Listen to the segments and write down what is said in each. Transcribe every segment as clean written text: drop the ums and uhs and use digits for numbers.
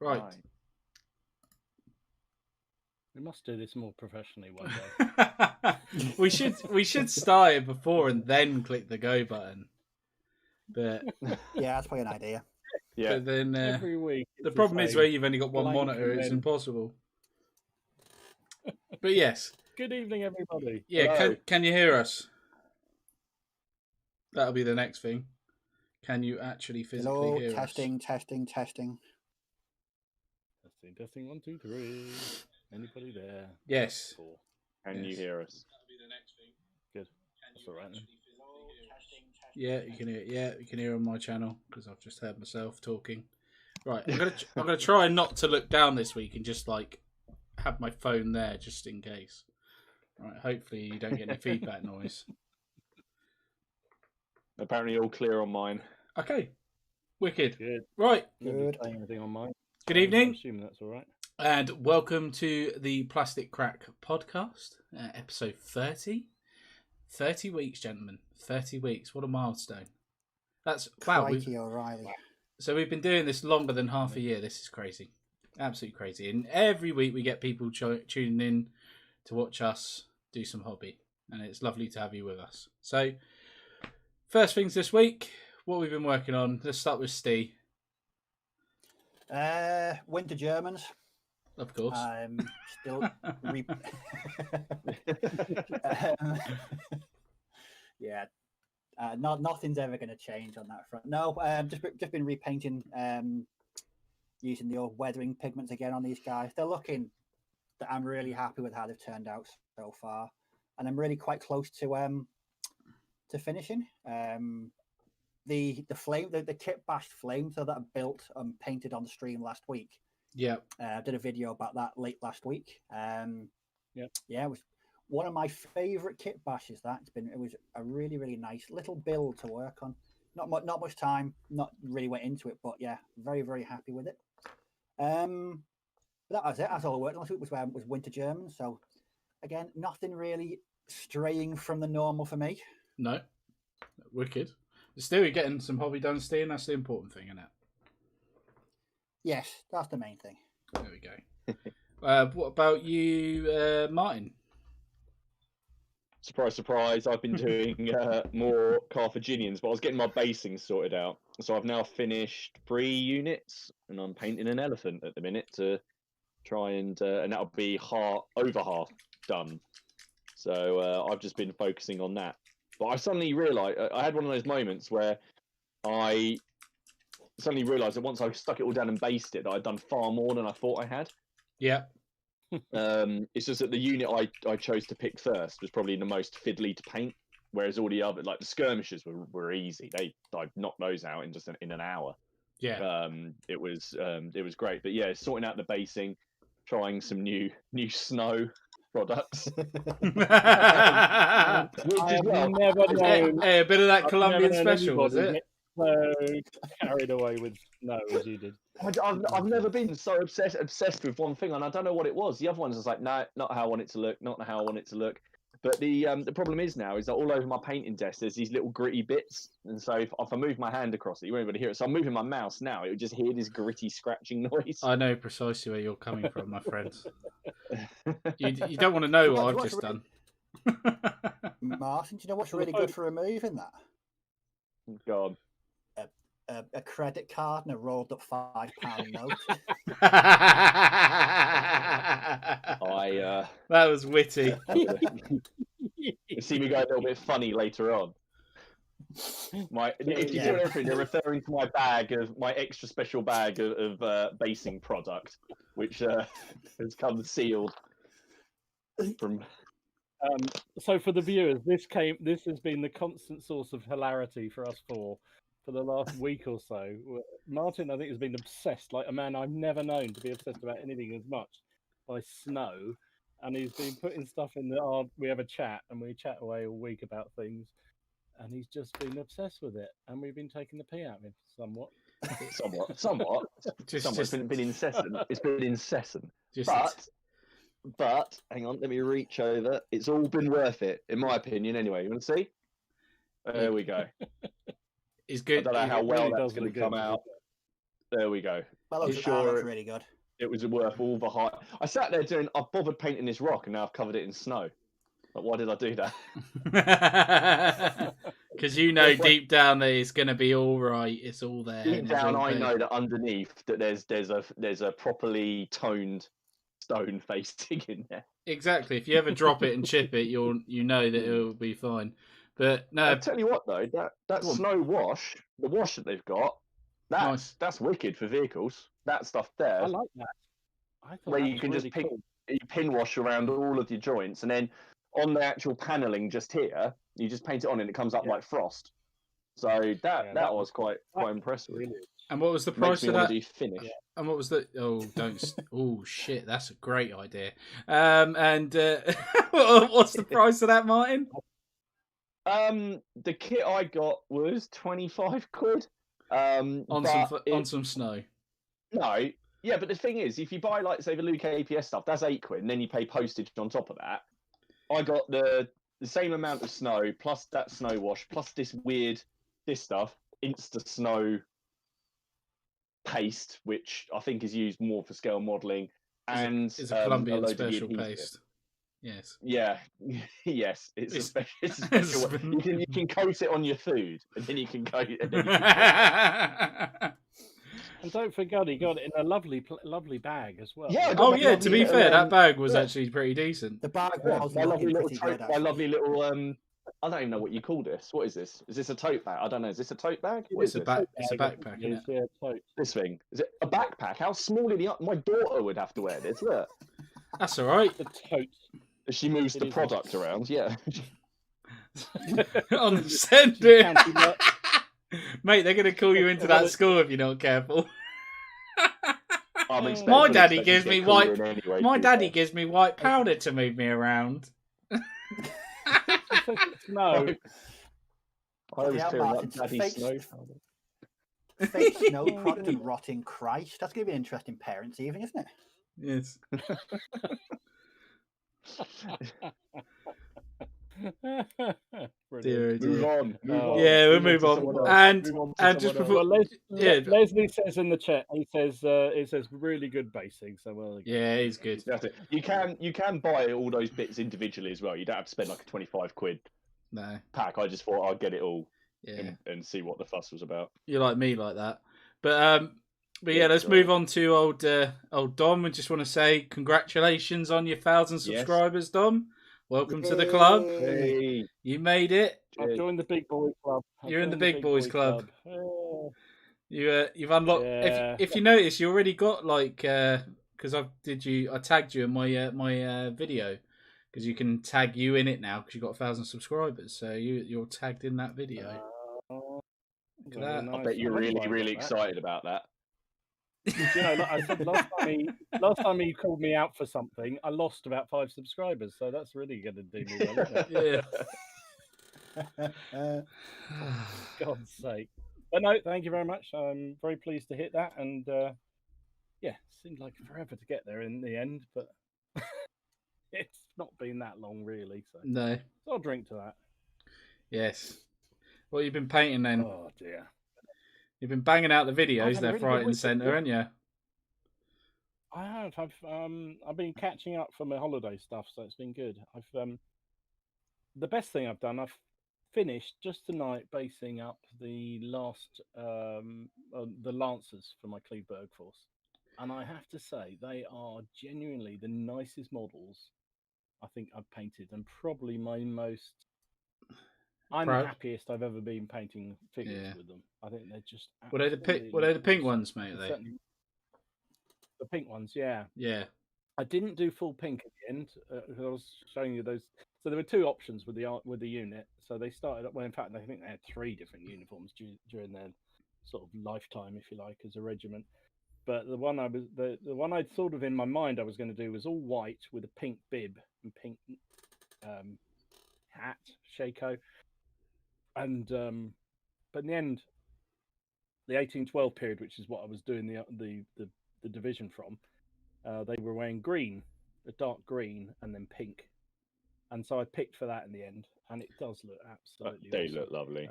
Right. We must do this more professionally one day. we should start it before and then click the go button. But yeah, that's probably an idea. Yeah. But then Every week. the problem is where you've only got one blank monitor, and it's then- impossible. But yes, Good evening, everybody. yeah. Hello. Can you hear us? That'll be the next thing. Can you actually physically Hello, hear testing. Testing, 1, 2, 3. Anybody there? Yes. 4. Can you hear us? That'll be the next thing. Good. That's all right then. Yeah, you can hear. Yeah, you can hear on my channel because I've just heard myself talking. Right, I'm gonna try not to look down this week and just like have my phone there just in case. Right, hopefully you don't get any feedback noise. Apparently all clear on mine. Okay, wicked. Good. Right, Good. Saying anything on mine? good I evening. assume that's all right. And welcome to the Plastic Crack podcast, episode 30. 30 weeks, gentlemen. 30 weeks. What a milestone. That's wow. Crikey O'Reilly. So we've been doing this longer than half a year. This is crazy. Absolutely crazy. And every week we get people tuning in to watch us do some hobby. And it's lovely to have you with us. So, first things this week, what we've been working on. Let's start with Steve. Winter Germans. Of course. Still. Yeah. Nothing's ever going to change on that front. No, just been repainting, using the old weathering pigments again on these guys. They're looking. I'm really happy with how they've turned out so far, and I'm really quite close to finishing. The flame, the kit bashed flame, so that I built and painted on the stream last week. Yeah. I did a video about that late last week. Yeah, it was one of my favourite kit bashes. It was a really, really nice little build to work on. Not much time, not really went into it, but yeah, very, very happy with it. But that was it. That's all I worked on. It was Winter German. So again, nothing really straying from the normal for me. No. Wicked. Still, you're getting some hobby done, Steve, and that's the important thing, isn't it? Yes, that's the main thing. There we go. What about you, Martin? Surprise, surprise. I've been doing more Carthaginians, but I was getting my basing sorted out. So I've now finished 3 units, and I'm painting an elephant at the minute to try and that'll be over half done. So I've just been focusing on that. But I suddenly realised, I had one of those moments where I suddenly realised that once I stuck it all down and based it, that I'd done far more than I thought I had. Yeah. It's just that the unit I chose to pick first was probably the most fiddly to paint, whereas all the other, like the skirmishers, were easy. I knocked those out in an hour. Yeah. It was great. But yeah, sorting out the basing, trying some new snow products. I have never known. Hey, a bit of that I've Colombian never known special, was anybody it? get so carried away with snow as you did. I've never been so obsessed with one thing, and I don't know what it was. The other ones was like, no, not how I want it to look, not how I want it to look. But the problem is now is that all over my painting desk there's these little gritty bits, and so if I move my hand across it, you won't be able to hear it. So I'm moving my mouse now; it would just hear this gritty scratching noise. I know precisely where you're coming from, my friend. You don't want to know what I've just done. Martin, do you know what's really good for removing that? God. A credit card and a rolled up £5 note. That was witty. You see me go a little bit funny later on. If you do anything, you're referring to my extra special bag of basing product, which has come sealed from. So for the viewers, this has been the constant source of hilarity for us four for the last week or so. Martin, I think, has been obsessed, like a man I've never known to be obsessed about anything as much, by snow. And he's been putting stuff in we have a chat, and we chat away all week about things. And he's just been obsessed with it. And we've been taking the pee out of him somewhat. Somewhat. It's been incessant. It's been incessant. But hang on, let me reach over. It's all been worth it, in my opinion. Anyway, you want to see? There we go. It's good. I don't know how well really that's going to come out. There we go. Well, I'm looks, sure looks really good. it was worth all the hype. I sat there I bothered painting this rock, and now I've covered it in snow. Like, why did I do that? Because you know deep down that it's going to be all right. It's all there. Deep and it's down, all I paid. know that underneath that there's a properly toned stone facing in there. Exactly. If you ever drop it and chip it, you know that it will be fine. But no, I'll tell you what though, that Go on. snow wash, the wash that they've got, Nice. that's wicked for vehicles. That stuff there, I like that. I thought where that you was can really just cool. pin wash around all of your joints, and then on the actual paneling just here, you just paint it on, and it comes up Yeah. like frost. So that that was quite impressive. Brilliant. and what was the Makes price me of want that? to do finish. Yeah. And what was the? Oh, don't! Oh shit, that's a great idea. And what's the price of that, Martin? The kit I got was 25 quid. On but some snow. No, yeah, but the thing is, if you buy like say the Luke APS stuff, that's 8 quid, and then you pay postage on top of that. I got the same amount of snow plus that snow wash plus this stuff, Insta Snow paste, which I think is used more for scale modelling, and It's a Colombian load of the special adhesive. paste. Yes. Yeah, yes, it's a It's- special. It's a special one. You can coat it on your food, and then you can coat it. And then you can And don't forget, he got it in a lovely bag as well. Yeah, I got Oh my yeah, to lovely be little, fair, that bag was yeah. actually pretty decent. The bag Yeah, was my lovely looking little pretty tote. good, My actually. lovely little I don't even know what you call this. What is this? Is this a tote bag? I don't know. Is this a tote bag? What It's is a this? It's a backpack, isn't it? Yeah, tote. This thing. Is it a backpack? How small are my daughter would have to wear this? Look, That's all right. The tote. as she moves It the is product around. Yeah. On the sender. Fancy nut. Mate, they're going to call you into that school if you're not careful. I'm My expecting- My I'm daddy expecting gives to me get called white. in anyway, My to be daddy fair. gives me white powder to move me around. No. I was Yeah, clearing Martin, up daddy's fake- snow powder. Fake snow product and rotting Christ. That's going to be an interesting parents' evening, isn't it? Yes. Dear, Brilliant. Move dear. on. Move on. Yeah, we'll move to on. someone else. And Move on to and just someone before, else. Well, yeah, Leslie says in the chat, he says really good basing. So well, yeah, he's good. That's it. You can buy all those bits individually as well. You don't have to spend like a 25 quid No, pack. I just thought I'd get it all yeah, and see what the fuss was about. you're like me like that. But yeah, Yeah, let's sure. move on to old Dom. We just want to say congratulations on your 1,000 Yes. subscribers, Dom. Welcome to the club. Hey. You made it. I've joined the big boys club. You're in the big boys club. Yeah. You've unlocked. Yeah. If you notice, you already got like because I tagged you in my video because you can tag you in it now because you got 1,000 subscribers. So you're tagged in that video. Look at that. I bet you're really excited about that. You know, like I said last time he called me out for something, I lost about 5 subscribers. So that's really going to do me well, isn't it? Yeah. God's sake. But no, thank you very much. I'm very pleased to hit that, and yeah, seemed like forever to get there in the end, but it's not been that long really. So No. I'll drink to that. Yes. What you've been painting then? Oh dear. You've been banging out the I've videos had a left, really good right, and week, centre, haven't you? I have. I've been catching up for my holiday stuff, so it's been good. The best thing I've done, I've finished just tonight basing up the last the Lancers for my Kleberg force, and I have to say they are genuinely the nicest models I think I've painted, and probably my most. I'm Proud? the happiest I've ever been painting figures Yeah. with them. I think they're just. Were they the pink ones, mate? Are they? Certainly- The pink ones, yeah. Yeah. I didn't do full pink at the end. 'Cause I was showing you those. So there were 2 options with the unit. So they started up. Well, in fact, I think they had 3 different uniforms during their sort of lifetime, if you like, as a regiment. But the one the one I'd sort of in my mind I was going to do was all white with a pink bib and pink hat, shako, and but in the end, the 1812 period, which is what I was doing the division from, they were wearing green, a dark green, and then pink, and so I picked for that in the end, and it does look absolutely. They awesome. look lovely.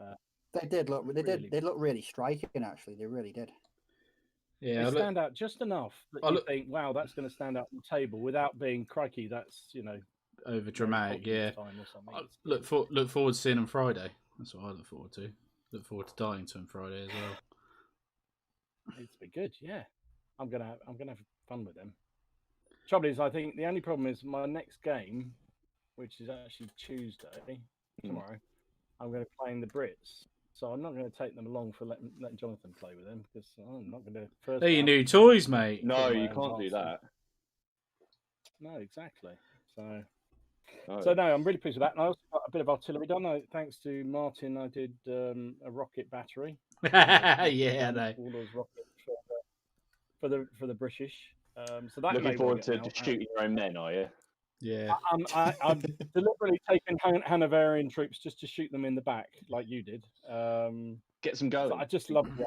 They did look. They Really. did. They look really striking. Actually, they really did. Yeah, They stand out just enough that you look- think, wow, that's going to stand out on the table without being crikey. That's over dramatic. Mary Yeah, Poppins time or something. I look forward to seeing them Friday. That's what I look forward to. Look forward to dying to them Friday as well. It's be good, yeah. I'm gonna have fun with them. Trouble is, I think the only problem is my next game, which is actually Tuesday tomorrow. I'm going to play in the Brits, so I'm not going to take them along for letting Jonathan play with them because I'm not going to. First, They're your new toys, mate. No, you can't do that. No, exactly. So. No. So no, I'm really pleased with that. And I also got a bit of artillery done. Thanks to Martin, I did a rocket battery. Yeah, I know. Warlord's rocket for the British. So that Looking forward to shooting your own men, are you? Yeah. I'm deliberately taking Hanoverian troops just to shoot them in the back, like you did. Get some going. I just love the idea.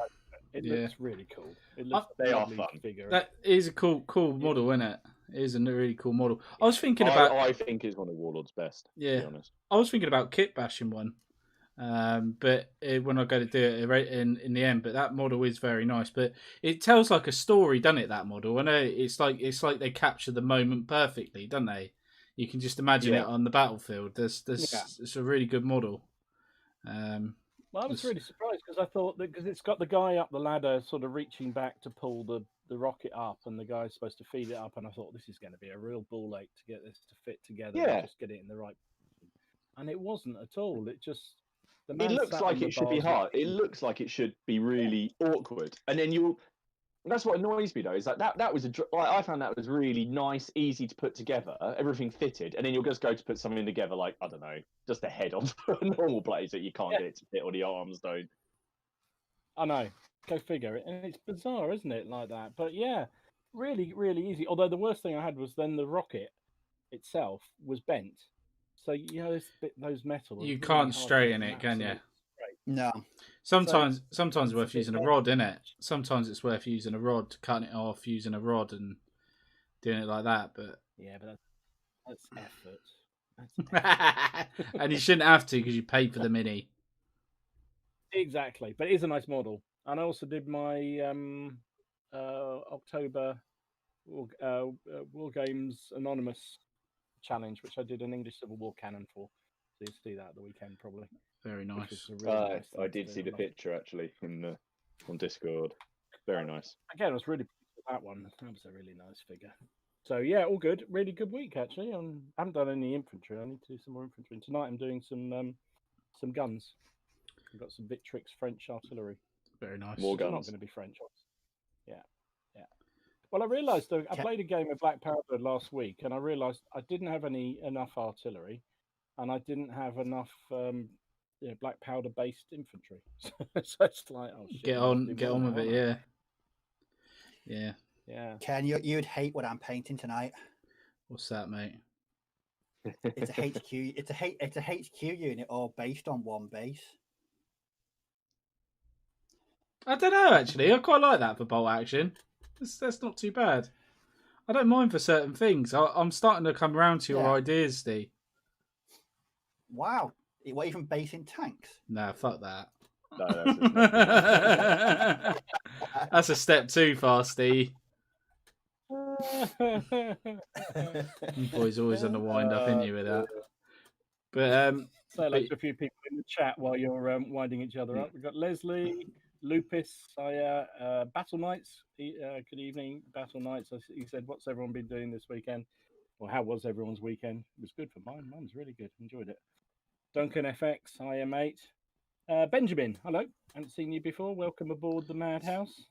It looks really cool. It looks they are lovely fun. figure. That is a cool model, isn't it? It is a really cool model. I was thinking about. I think it's one of Warlord's best. Yeah. To be honest. I was thinking about kit bashing one, but when I go to do it in the end, but that model is very nice. But it tells like a story, doesn't it? That model, I know it's like they capture the moment perfectly, don't they? You can just imagine it on the battlefield. It's a really good model. Well, I was really surprised because I thought that because it's got the guy up the ladder sort of reaching back to pull the rocket up and the guy's supposed to feed it up, and I thought this is going to be a real ball ache to get this to fit together and just get it in the right position. And it wasn't at all. It just it looks like it should be hard. It looks like it should be really awkward. And then that's what annoys me though, is that was I found that was really nice, easy to put together. Everything fitted, and then you'll just go to put something together like, I don't know, just the head on a normal blazer. You can't get it to fit, or the arms don't. I know. Go figure it. And it's bizarre, isn't it, like that? But yeah, really, really easy. Although the worst thing I had was then the rocket itself was bent. So those metal. You can't straighten it, can you? No. Sometimes it's worth using a rod, isn't it? Sometimes it's worth using a rod, cutting it off, using a rod, and doing it like that. But yeah, but that's effort. And you shouldn't have to because you paid for the mini. Exactly, but it is a nice model. And I also did my October Wargames Anonymous challenge, which I did an English Civil War cannon for. So you'll see that at the weekend probably. Very nice. Really nice I did see the picture actually on Discord. Very nice. Again, I was really pleased with that one. That was a really nice figure. So yeah, all good. Really good week actually. I haven't done any infantry. I need to do some more infantry. And tonight I'm doing some guns. I've got some Victrix French artillery. Very nice. More guns. It's not going to be French. Yeah. Well, I realised though, I played a game of Black Powder last week, and I realised I didn't have enough artillery, and I didn't have enough black powder based infantry. So it's like, oh shit. Get on with it, yeah. Ken, you'd hate what I'm painting tonight. What's that, mate? It's a HQ. It's a HQ unit all based on one base. I don't know, actually. I quite like that for bolt action. That's not too bad. I don't mind for certain things. I'm starting to come around to your ideas, Steve. Wow. What, even basing tanks? Nah, fuck that. No, that's a step too far, Steve. You boys always on the wind up, ain't you, with that? But say hello to a few people in the chat while you're winding each other up. We've got Leslie, Lupus, Battle Knights. Good evening, Battle Knights. He said, "What's everyone been doing this weekend?" Well, how was everyone's weekend? It was good for mine. Mine was really good. Enjoyed it. Duncan FX, hi mate. Benjamin, hello. Haven't seen you before. Welcome aboard the Madhouse.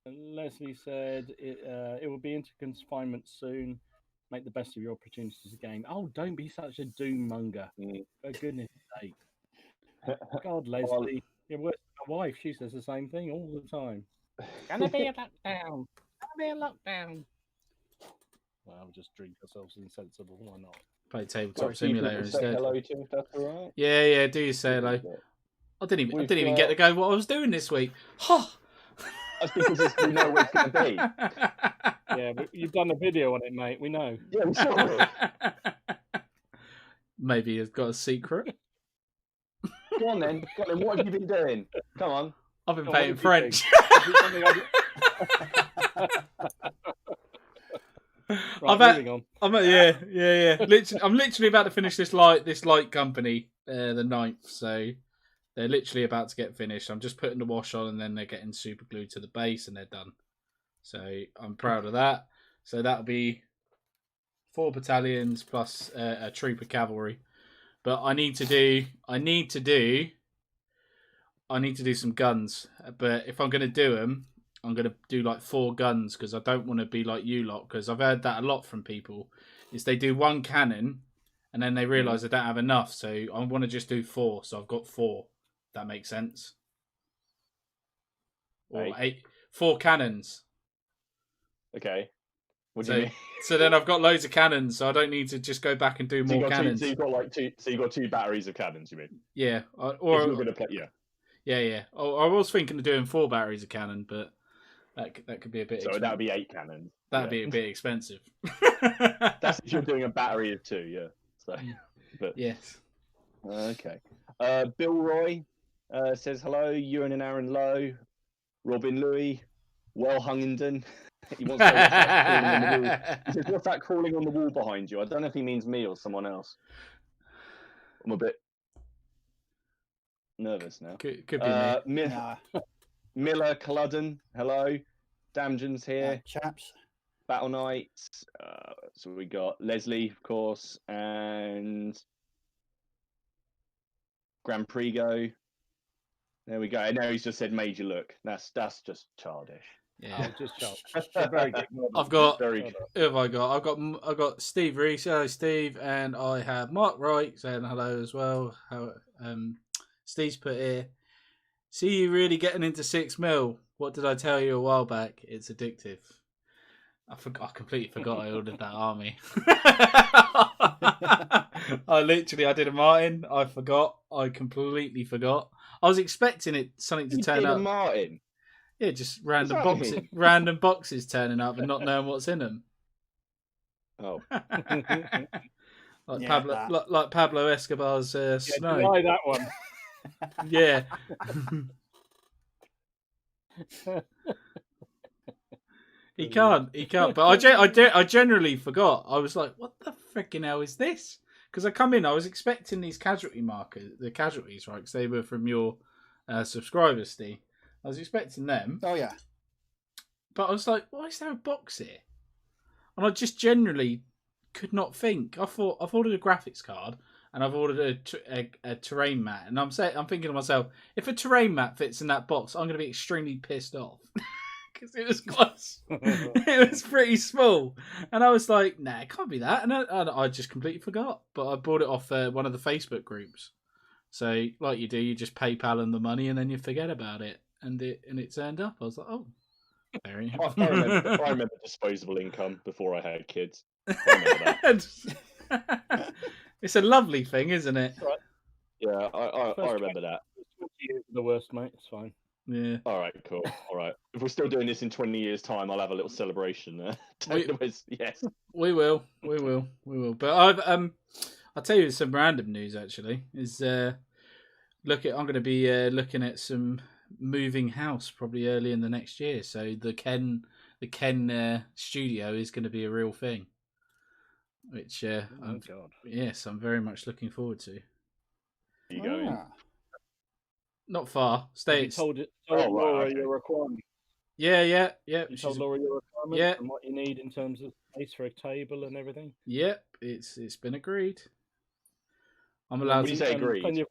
Leslie said it will be into confinement soon. Make the best of your opportunities again. Oh, don't be such a doom monger. For goodness sake. God, Leslie. You're worse than my wife. She says the same thing all the time. Gonna be a lockdown. Gonna be a lockdown. Well, we'll just drink ourselves insensible. Why not? Play Tabletop Simulator instead. Hello to you, if that's all right. Yeah. Do you say hello? I didn't even get to go what I was doing this week. That's because we know what it's going to be. Yeah, but you've done a video on it, mate. We know. Yeah, we saw it. Maybe you've got a secret. Go on then. What have you been doing? Come on. I've been Oh, painting what did you French. Is it something I've Right, had- moving on. yeah. Literally, I'm literally about to finish this light company, the 9th. So they're literally about to get finished. I'm just putting the wash on, and then they're getting super glued to the base, and they're done. So I'm proud of that. So that'll be 4 battalions plus a troop of cavalry. But I need to do some guns. But if I'm going to do them, I'm going to do like 4 guns because I don't want to be like you lot. Because I've heard that a lot from people. Is they do 1 cannon and then they realise they don't have enough. So I want to just do 4. So I've got 4. If that makes sense. Or 4 cannons. Okay. What do you mean? So then I've got loads of cannons, so I don't need to just go back and do more cannons. So you've got like 2. So you've got 2 batteries of cannons. You mean? Yeah. If you're going to play, yeah. Yeah. I was thinking of doing 4 batteries of cannon, but that could be a bit. So that would be 8 cannons. That'd be a bit expensive. That's if you're doing a battery of 2. Yeah. So. But yes. Okay. Bill Roy says hello. Ewan and Aaron Lowe. Robin Louis. Well Hungenden. He wants to know what's that crawling on the wall. He says, "What's that crawling on the wall behind you?" I don't know if he means me or someone else. I'm a bit nervous now. Could be me. Miller Culloden, hello. Damgens here. Chaps. Battle Knights. So we got Leslie, of course, and Grand Prix. There we go. And now he's just said Major Look. That's just childish. Yeah. Just very good. I've got. Very good. Who have I got? I've got Steve Reese. Hello, Steve, and I have Mark Wright saying hello as well. Steve's put here. See you really getting into 6 mil. What did I tell you a while back? It's addictive. I completely forgot I ordered that army. I did a Martin. I forgot. I completely forgot. I was expecting something to turn up. Martin. Yeah, just random boxes turning up and not knowing what's in them. Oh, like Pablo Escobar's Snow. Deny that one. Yeah. He can't. But I generally forgot. I was like, what the freaking hell is this? Because I come in, I was expecting these casualties, right? Because they were from your subscribers, Steve. I was expecting them. Oh, yeah. But I was like, why is there a box here? And I just generally could not think. I thought, I've ordered a graphics card and I've ordered a terrain mat. And I'm thinking to myself, if a terrain mat fits in that box, I'm going to be extremely pissed off. Because it was it was pretty small. And I was like, nah, it can't be that. And I just completely forgot. But I bought it off one of the Facebook groups. So, like you do, you just PayPal them the money and then you forget about it. And it turned up. I was like, oh, very. I remember disposable income before I had kids. I remember that. It's a lovely thing, isn't it? Right. Yeah, I remember that. 20 years are the worst, mate. It's fine. Yeah. All right, cool. All right. If we're still doing this in 20 years' time, I'll have a little celebration there. Yes. We will. But I'll tell you some random news. Actually, I'm going to be looking at some moving house probably early in the next year. So the Ken studio is going to be a real thing, which I'm very much looking forward to. You going? Not far. Stay. You told Laura okay. your requirements. Yeah. You told Laura your requirements Yeah. and what you need in terms of space for a table and everything. Yep, it's been agreed. I'm allowed When you to say agreed? And your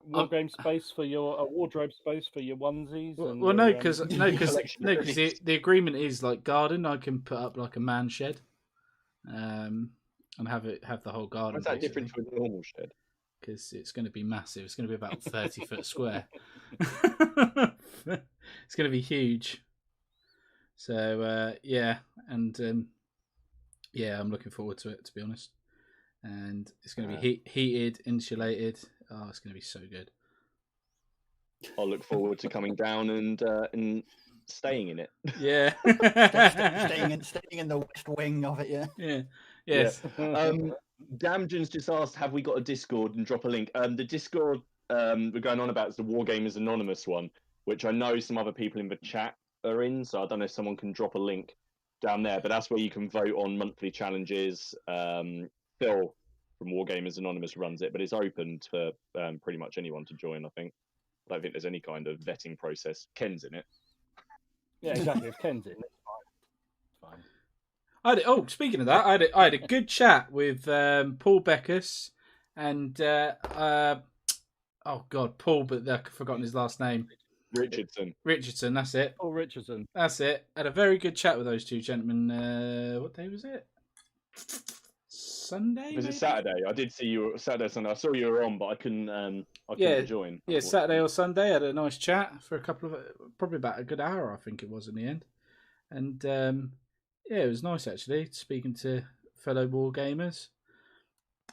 wardrobe space for your wardrobe space for your onesies. And well, no, your, because the agreement is like garden. I can put up like a man shed, and have the whole garden. What's that different to a normal shed? Because it's going to be massive. It's going to be about 30 foot square. It's going to be huge. So I'm looking forward to it, to be honest. And it's going to be heated, insulated. Oh, it's going to be so good. I'll look forward to coming down and staying in it. Yeah. staying in the west wing of it, yeah. Yeah. Yes. Yeah. Damgens just asked, have we got a Discord, and drop a link. The Discord we're going on about is the Wargamers Anonymous one, which I know some other people in the chat are in. So I don't know if someone can drop a link down there, but that's where you can vote on monthly challenges. Phil from Wargamers Anonymous runs it, but it's open to pretty much anyone to join. I don't think there's any kind of vetting process. Ken's in it. Yeah, exactly. If Ken's in, it's fine. Speaking of that, I had a good chat with Paul Beckus and Paul, but I've forgotten his last name. Richardson, that's it. Paul Richardson. That's it. Had a very good chat with those two gentlemen. What day was it? Sunday? Was maybe? it Saturday? I did see you Saturday, Sunday. I saw you were on, but I couldn't join. Yeah, Saturday or Sunday. Had a nice chat for probably about a good hour, I think it was in the end. And it was nice actually speaking to fellow war gamers,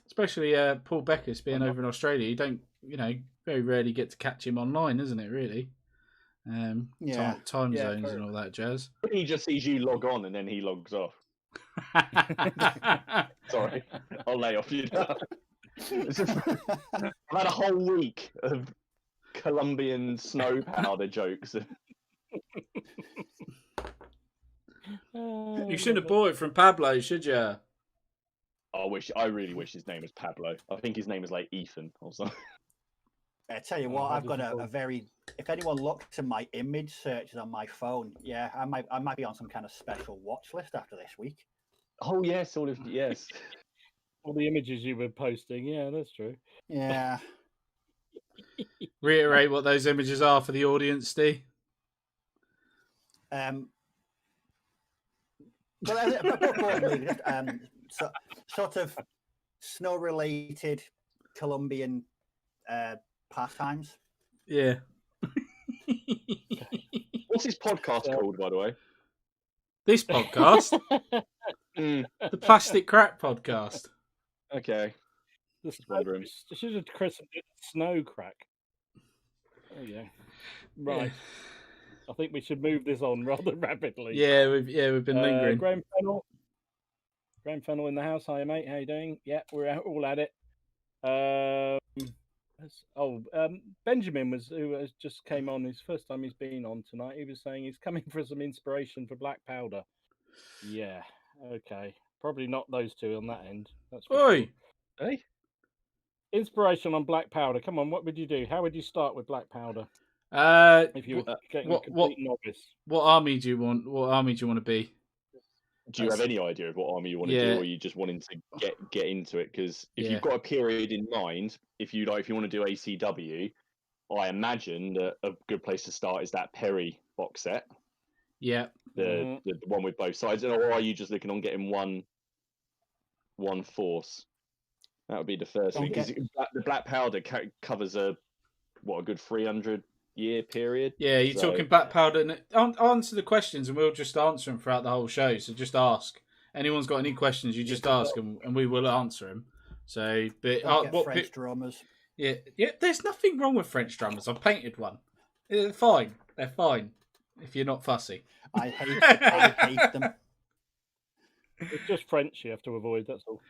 especially Paul Beckus being over in Australia. You don't, very rarely get to catch him online, isn't it? Really. Time zones and all that jazz. He just sees you log on and then he logs off. Sorry, I'll lay off you now. I've had a whole week of Colombian snow powder jokes. You shouldn't have bought it from Pablo, should you? I really wish his name was Pablo. I think his name is like Ethan or something. I tell you what, I've got a very. If anyone looks at my image searches on my phone, yeah, I might be on some kind of special watch list after this week. Oh yes, yes. All the images you were posting, yeah, that's true. Yeah. Reiterate what those images are for the audience, Steve. Sort of snow-related Colombian pastimes. Yeah. What's this podcast called, by the way? This podcast? The Plastic Crack Podcast. Okay. Should have christened it Snow Crack. There you go. Right. Yeah. I think we should move this on rather rapidly. Yeah, we've been lingering. Graham Fennell in the house. Hi, mate. How you doing? Yeah, we're all at it. Benjamin who has just came on. His first time he's been on tonight. He was saying he's coming for some inspiration for black powder. Yeah. Okay. Probably not those two on that end. That's Oi. Sure. Hey. Inspiration on black powder. Come on. What would you do? How would you start with black powder? If you were getting a complete novice. What army do you want? What army do you want to be? Do you have any idea of what army you want to do, or are you just wanting to get into it? Because if you've got a period in mind, if you want to do ACW, I imagine that a good place to start is that Perry box set. Yeah, the one with both sides, or are you just looking on getting one force? That would be the first thing, because the black powder covers a good 300-year period. Yeah, you're talking black powder. Answer the questions, and we'll just answer them throughout the whole show. So just ask. Anyone's got any questions, you just ask them, and we will answer them. So, but French drummers. Yeah. There's nothing wrong with French drummers. I've painted one. They're fine. They're fine if you're not fussy. I hate them. It's just French you have to avoid, that's all.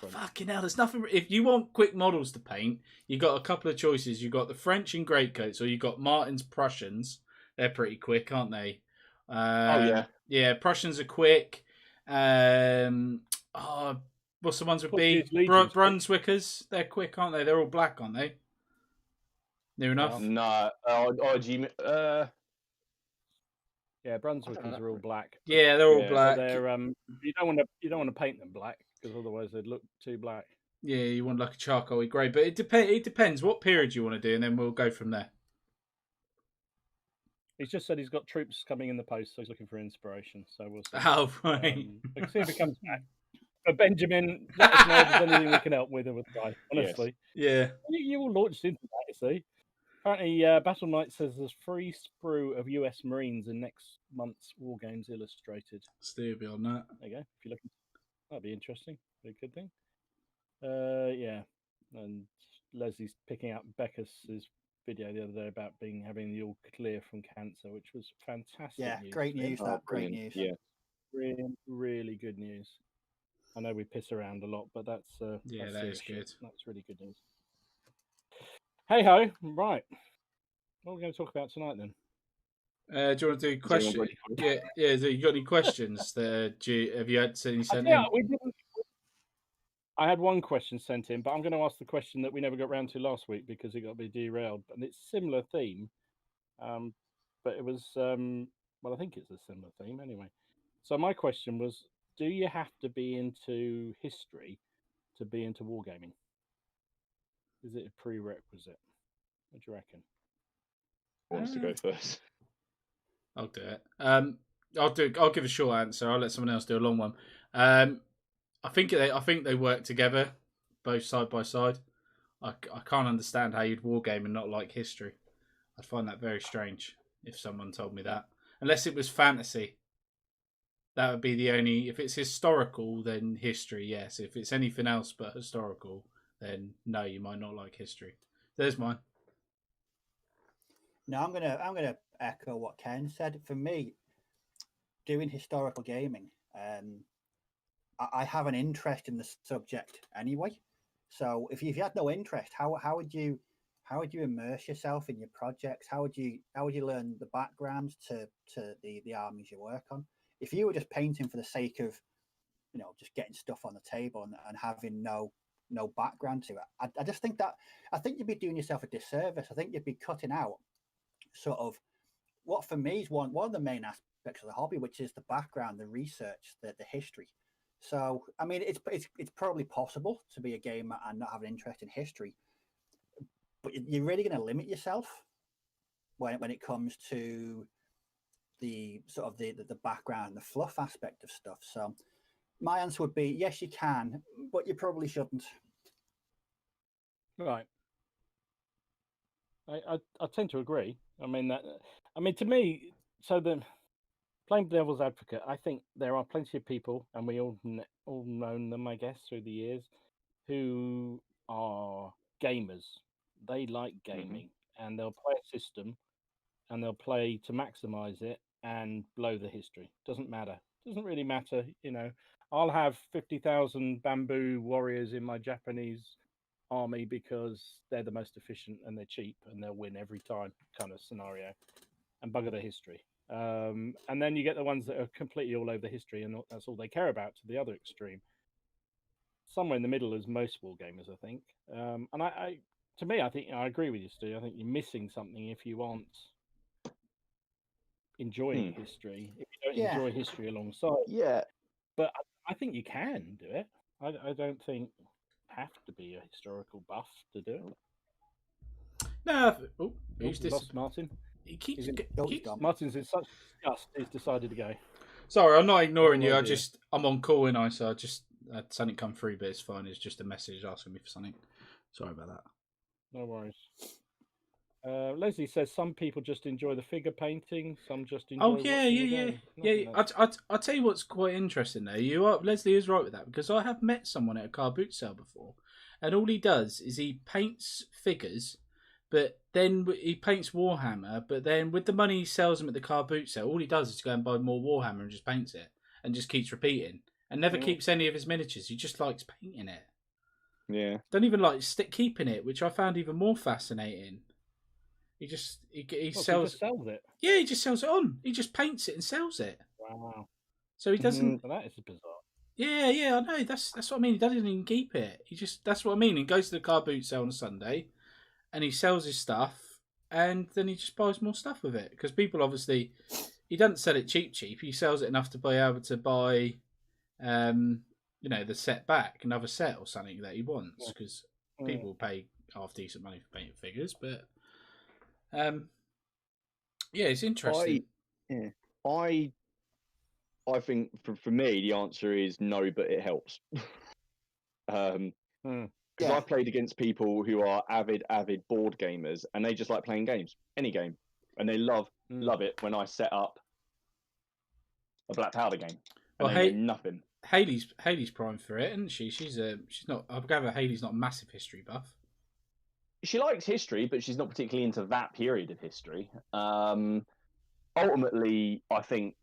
Fucking hell, there's nothing. If you want quick models to paint, you've got a couple of choices. You've got the French in greatcoats, or you've got Martin's Prussians. They're pretty quick, aren't they? Yeah, Prussians are quick. What's the ones with B? Brunswickers. They're quick, aren't they? They're all black, aren't they? Near enough? No. Yeah, Brunswickers are all black. Yeah, they're all black. So they're you don't want to paint them black, because otherwise they'd look too black. Yeah, you want like a charcoal grey, but it depends what period you want to do, and then we'll go from there. He's just said he's got troops coming in the post, so he's looking for inspiration. So we'll see. Oh, right. We'll see if he comes back. But Benjamin, let us know if there's anything we can help with the guy. Honestly, yes. Yeah. You all launched into that, you see. Apparently, Battle Knight says there's free sprue of US Marines in next month's War Games Illustrated. Stay on that. There you go. If you're looking, that'd be interesting. Be a good thing. Yeah. And Leslie's picking up Beckus's video the other day about having the all clear from cancer, which was fantastic. Yeah, news. great news. Great news. Yeah, really, really good news. I know we piss around a lot, but that is good. That's really good news. Hey ho, right. What are we going to talk about tonight then? Do you want to do Has anyone questions? got any questions? Yeah. So you got any questions? Have you had any sent in? We didn't. I had one question sent in, but I'm going to ask the question that we never got round to last week because it got a bit derailed. And it's similar theme, but it was well, I think it's a similar theme anyway. So my question was: do you have to be into history to be into wargaming? Is it a prerequisite? What do you reckon? Who wants to go first? I'll do it. I'll give a short answer. I'll let someone else do a long one. I think they work together, both side by side. I can't understand how you'd wargame and not like history. I'd find that very strange if someone told me that. Unless it was fantasy. That would be the only... If it's historical, then history, yes. If it's anything else but historical, then no, you might not like history. There's mine. No, I'm gonna echo what Ken said. For me, doing historical gaming, I have an interest in the subject anyway. So if you had no interest, how would you immerse yourself in your projects? How would you learn the backgrounds to the armies you work on? If you were just painting for the sake of, just getting stuff on the table and having no background to it, I just think you'd be doing yourself a disservice. I think you'd be cutting out sort of what for me is one of the main aspects of the hobby, which is the background, the research, the history. So I mean, it's probably possible to be a gamer and not have an interest in history, but you're really going to limit yourself when it comes to the sort of the background, the fluff aspect of stuff. So my answer would be yes, you can, but you probably shouldn't. Right. I tend to agree. I mean, to me, so playing devil's advocate, I think there are plenty of people, and we all known them, I guess, through the years, who are gamers. They like gaming, and they'll play a system, and they'll play to maximize it and blow the history. Doesn't matter. Doesn't really matter. I'll have 50,000 bamboo warriors in my Japanese army because they're the most efficient and they're cheap and they'll win every time, kind of scenario, and bugger the history. And then you get the ones that are completely all over the history and that's all they care about, to the other extreme. Somewhere in the middle is most war gamers, I think. And to me, I think I agree with you, Stu. I think you're missing something if you aren't enjoying history. If you don't enjoy history alongside, but I think you can do it. I don't think have to be a historical buff to do it. No. Who's this? Lost Martin. He keeps Martin's in such disgust. He's decided to go. Sorry, I'm not ignoring you. I'm on call, and I just had something come through, but it's fine. It's just a message asking me for something. Sorry about that. No worries. Leslie says some people just enjoy the figure painting, some just enjoy. Oh yeah. I'll tell you what's quite interesting though. Leslie is right with that, because I have met someone at a car boot sale before, and all he does is he paints figures, but then he paints Warhammer. But then with the money he sells them at the car boot sale, all he does is go and buy more Warhammer and just paints it, and just keeps repeating, and never keeps any of his miniatures. He just likes painting it. Yeah. Don't even like keeping it, which I found even more fascinating. He sells it. Yeah, he just sells it on. He just paints it and sells it. Wow. So he doesn't. That is bizarre. Yeah, I know. That's what I mean. He doesn't even keep it. That's what I mean. He goes to the car boot sale on a Sunday, and he sells his stuff, and then he just buys more stuff with it. Because people obviously, he doesn't sell it cheap. He sells it enough to be able to buy, the set back, another set or something that he wants. Because people pay half decent money for painting figures, but. It's interesting. I think for me the answer is no, but it helps. Because I've played against people who are avid board gamers, and they just like playing games, any game, and they love it when I set up a Black Powder game. And they know nothing. Hayley's primed for it, isn't she? She's not. I gather Hayley's not a massive history buff. She likes history, but she's not particularly into that period of history. Ultimately, I think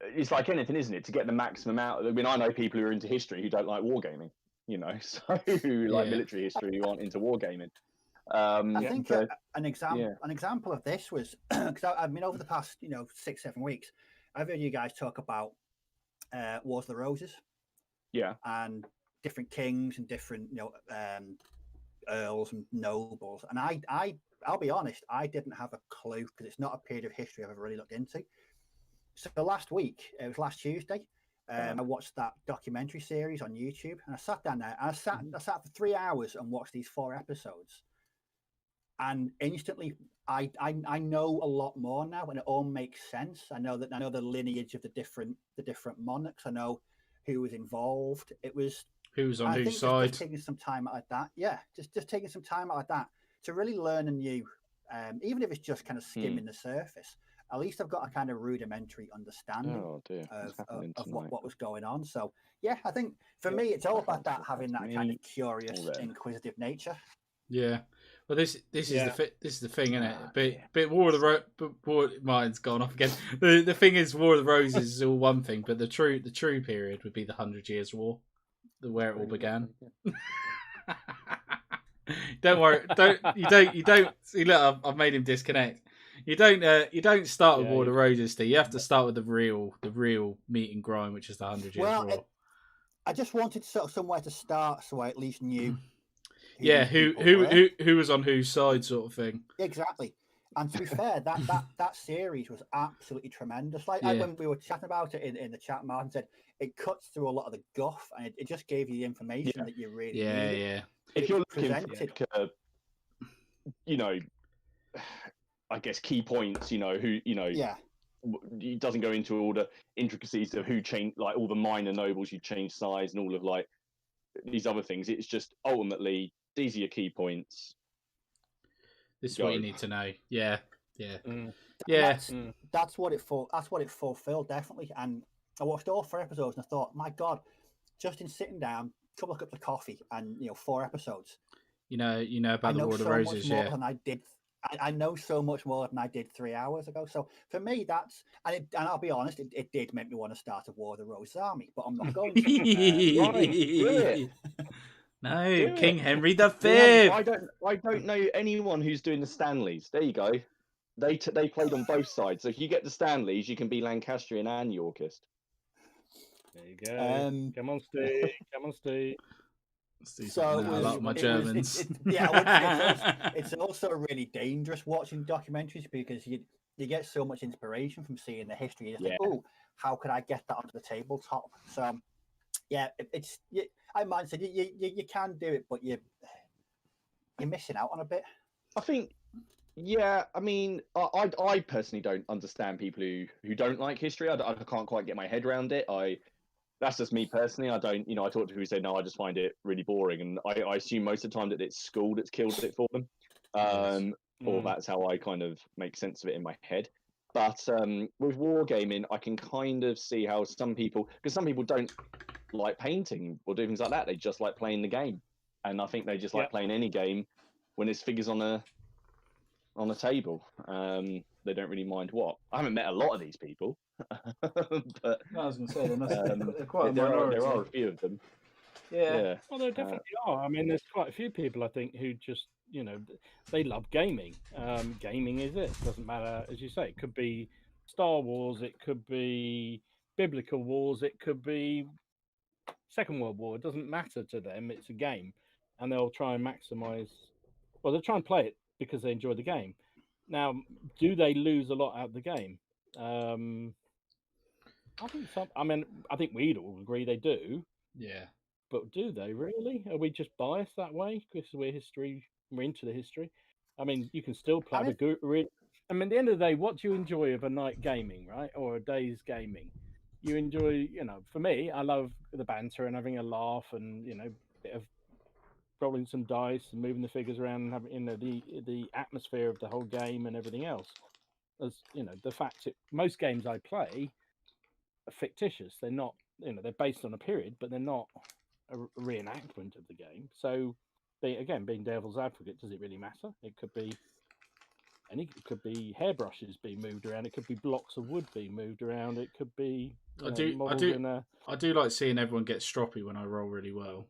it's like anything, isn't it? To get the maximum out. I mean, I know people who are into history who don't like wargaming, so who like military history who aren't into wargaming. I think so, an example of this was because I mean over the past 6-7 weeks, I've heard you guys talk about Wars of the Roses, and different kings and different earls and nobles, and I'll be honest, I didn't have a clue because it's not a period of history I've ever really looked into. So last week, it was last Tuesday, I watched that documentary series on YouTube, and I sat down there and I sat for 3 hours and watched these 4 episodes, and instantly I know a lot more now, and it all makes sense. I know the lineage of the different monarchs. I know who was involved. It was who's on whose side. Just taking some time out like that, just taking some time out like that to really learn anew, even if it's just kind of skimming the surface. At least I've got a kind of rudimentary understanding of what was going on. So yeah, I think for me, it's all about that, having that kind of curious, inquisitive nature. Yeah, well, this is the thing, isn't it? But War of the mine's gone off again. The thing is, War of the Roses is all one thing, but the true period would be the 100 Years' War, where it all began. Don't worry, you don't see. Look, I've made him disconnect. You don't start with War of the Roses, Steve. You have to start with the real meat and grind, which is the 100 Years' War. I just wanted somewhere to start, so I at least knew. Who was on whose side, sort of thing. Exactly. And to be fair, that series was absolutely tremendous. When we were chatting about it in the chat, Martin said it cuts through a lot of the guff, and it just gave you the information that you really needed. Yeah. If you're looking for, I guess key points, it doesn't go into all the intricacies of who changed, like all the minor nobles who changed size and all of like these other things. It's just ultimately these are your key points. This is what you need to know. Yeah. That's what it fulfilled, definitely. And I watched all 4 episodes and I thought, my God, just in sitting down, a couple of cups of coffee, and 4 episodes. You know about the War of the Roses, I know so much more than I did 3 hours ago. So for me, and I'll be honest, it did make me want to start a War of the Roses army, but I'm not going to. No, King Henry V. I don't know anyone who's doing the Stanleys. There you go. They played on both sides. So if you get the Stanleys, you can be Lancastrian and Yorkist. There you go. Come on, Steve. So I like my Germans. It's also really dangerous watching documentaries because you get so much inspiration from seeing the history. You think, oh, how could I get that onto the tabletop? So I might say you can do it, but you're missing out on a bit. I think. Yeah, I mean, I personally don't understand people who don't like history. I can't quite get my head around it. That's just me personally. I don't, I talk to people who say, no, I just find it really boring. And I assume most of the time that it's school that's killed it for them. Or that's how I kind of make sense of it in my head. But with wargaming, I can kind of see how some people don't like painting or do things like that. They just like playing the game. And I think they just like playing any game when there's figures on a table. They don't really mind what. I haven't met a lot of these people. But I was going to say they're quite a minority. There are a few of them. Yeah. Well, there definitely are. I mean, there's quite a few people I think who just they love gaming. Gaming is it. Doesn't matter, as you say. It could be Star Wars. It could be biblical wars. It could be Second World War. It doesn't matter to them. It's a game, and they'll try and maximize. Well, they'll try and play it because they enjoy the game. Now, do they lose a lot out of the game? I think some. I mean, I think we'd all agree they do. Yeah. But do they really? Are we just biased that way because we're into the history? I mean, you can still play I mean, at the end of the day, what do you enjoy of a night gaming, right, or a day's gaming? You enjoy, for me, I love the banter and having a laugh and bit of rolling some dice and moving the figures around and having the atmosphere of the whole game and everything else. As the fact that most games I play are fictitious. They're not, they're based on a period, but they're not a reenactment of the game. So, being devil's advocate, does it really matter? It could be hairbrushes being moved around. It could be blocks of wood being moved around. It could be. I do like seeing everyone get stroppy when I roll really well.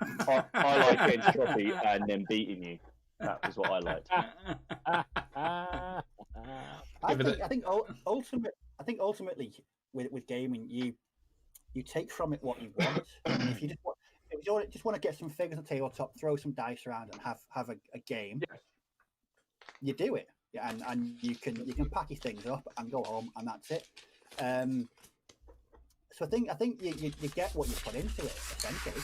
I like getting stroppy and then beating you. That was what I liked. Ultimately, with gaming, you take from it what you want. And if you just want to get some figures on tabletop, throw some dice around, and have a game, you do it. Yeah, and you can package things up and go home, and that's it. So I think you get what you put into it, essentially.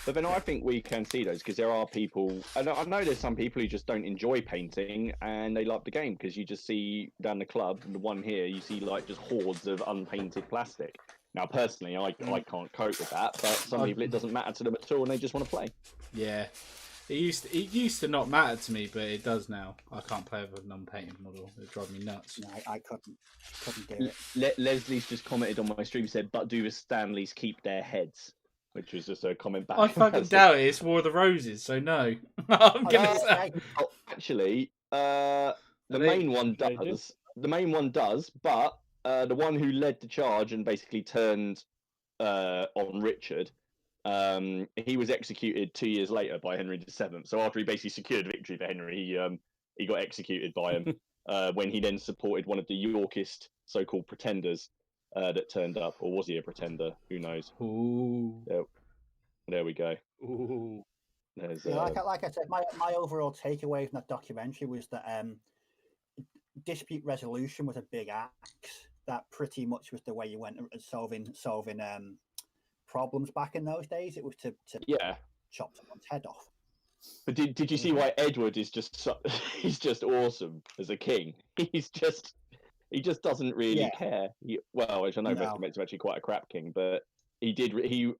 But then I think we can see those because there are people, and I know there's some people who just don't enjoy painting and they love the game because you just see down the club, the one here, you see like just hordes of unpainted plastic. Now, personally, I can't cope with that, but some people it doesn't matter to them at all and they just want to play. Yeah. It used to not matter to me, but it does now. I can't play with an unpainted model. It drives me nuts. No, I couldn't do it. Leslie's just commented on my stream, said, but do the Stanleys keep their heads? Which was just a comment back. I fucking doubt it. It's War of the Roses, so no. I'm gonna say. Oh, actually, the main one does. The main one does, but the one who led the charge and basically turned on Richard, he was executed 2 years later by Henry VII. So after he basically secured victory for Henry, he got executed by him when he then supported one of the Yorkist so-called pretenders. That turned up, or was he a pretender? Who knows? Ooh. There we go. Ooh. There's, like I said, my overall takeaway from that documentary was that dispute resolution was a big axe. That pretty much was the way you went at solving problems back in those days. It was to chop someone's head off. But did you see why Edward is just he's just awesome as a king? He just doesn't really care. Which I know Vestermate's actually quite a crap king, but I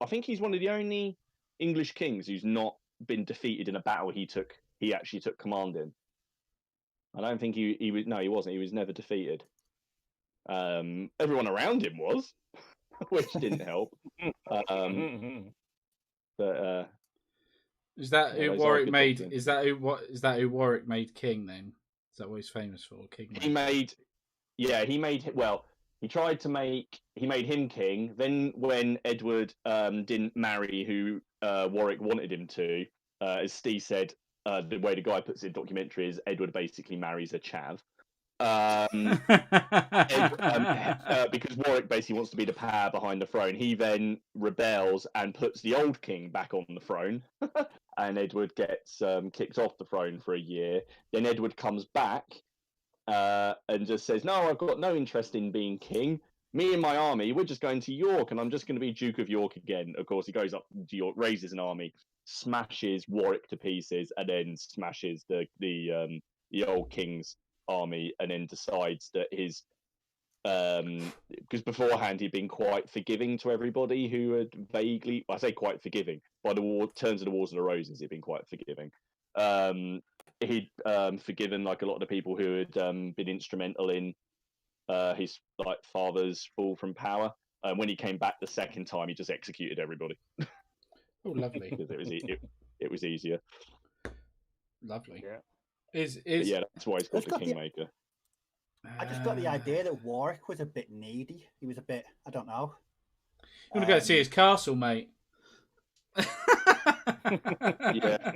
think he's one of the only English kings who's not been defeated in a battle he actually took command in. I don't think he was. No, he wasn't. He was never defeated. Everyone around him was, which didn't help. But is that who Warwick made? Is that who Warwick made king? Then is that what he's famous for? King. He made him king. Then when Edward didn't marry who Warwick wanted him to, as Steve said, the way the guy puts it in the documentary is Edward basically marries a chav. Because Warwick basically wants to be the power behind the throne. He then rebels and puts the old king back on the throne. And Edward gets kicked off the throne for a year. Then Edward comes back and just says, no, I've got no interest in being king. Me and my army, we're just going to York, and I'm just going to be Duke of York again. Of course, he goes up to York, raises an army, smashes Warwick to pieces, and then smashes the old king's army, and then decides that his because beforehand he'd been quite forgiving to everybody who had vaguely, I say quite forgiving, by the turns of the Wars of the Roses, he'd been quite forgiving. He'd forgiven like a lot of the people who had been instrumental in his father's fall from power. When he came back the second time, he just executed everybody. Oh, lovely! Because it was easier. Lovely. Yeah. That's why he's called the Kingmaker. I just got the idea that Warwick was a bit needy. He was a bit, I don't know. You want to go see his castle, mate? Yeah.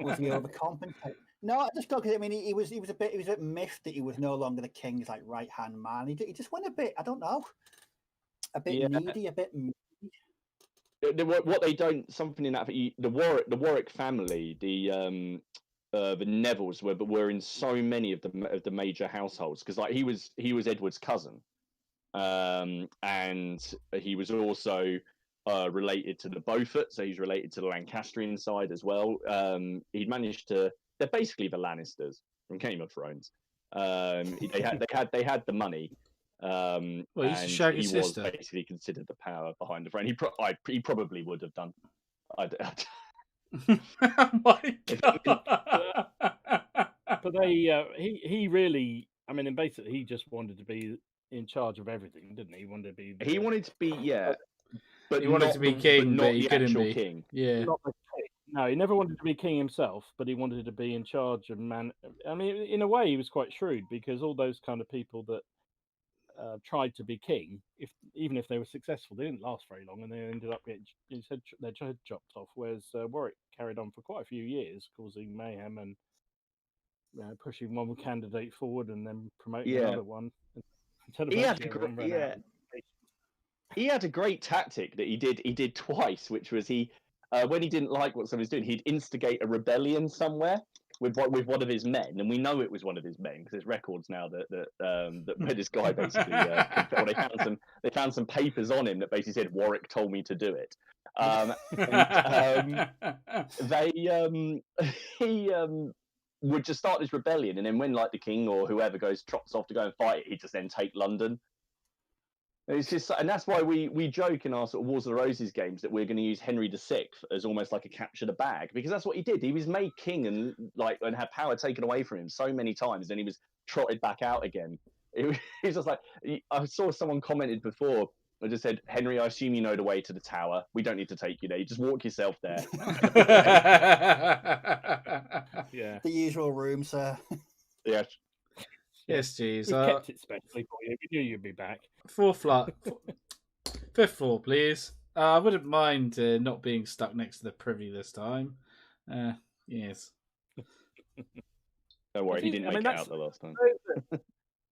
Was he overcompensating? No, I just got because he was a bit miffed that he was no longer the king's right hand man. He just went a bit, I don't know, a bit needy, a bit. What they don't, something in that the Warwick family, the Nevilles were in so many of the major households because he was Edward's cousin, and he was also related to the Beaufort, so he's related to the Lancastrian side as well. He'd managed to. They're basically the Lannisters from Game of Thrones. They had the money. Well, and he was basically considered the power behind the throne. He probably would have done. Oh my God. But he really, I mean, and basically he just wanted to be in charge of everything, didn't he? He wanted to be. He wanted to be, but he wanted to be king, but he couldn't be king. Yeah. No, he never wanted to be king himself, but he wanted to be in charge of man. I mean, in a way, he was quite shrewd because all those kind of people that tried to be king, even if they were successful, they didn't last very long, and they ended up getting their head chopped off. Whereas Warwick carried on for quite a few years, causing mayhem and pushing one candidate forward and then promoting another one. Until eventually everyone ran out. He had a great tactic that he did twice, which was when he didn't like what someone was doing, he'd instigate a rebellion somewhere with one of his men, and we know it was one of his men because there's records now that where this guy basically they found some papers on him that basically said Warwick told me to do it. He would just start this rebellion, and then when like the king or whoever trots off to go and fight it, he'd just then take London. It's just, and that's why we joke in our sort of Wars of the Roses games that we're going to use Henry VI as almost like a capture the bag, because that's what he did. He was made king and had power taken away from him so many times, and he was trotted back out again. He's just like, I saw someone commented before. I just said, Henry, I assume you know the way to the tower. We don't need to take you there. You just walk yourself there. Yeah, the usual room, sir. Yeah. Yes, geez. We kept it specially for you. We knew you'd be back. Fifth floor, please. I wouldn't mind not being stuck next to the privy this time. Yes. Don't worry, he didn't make it out the last time.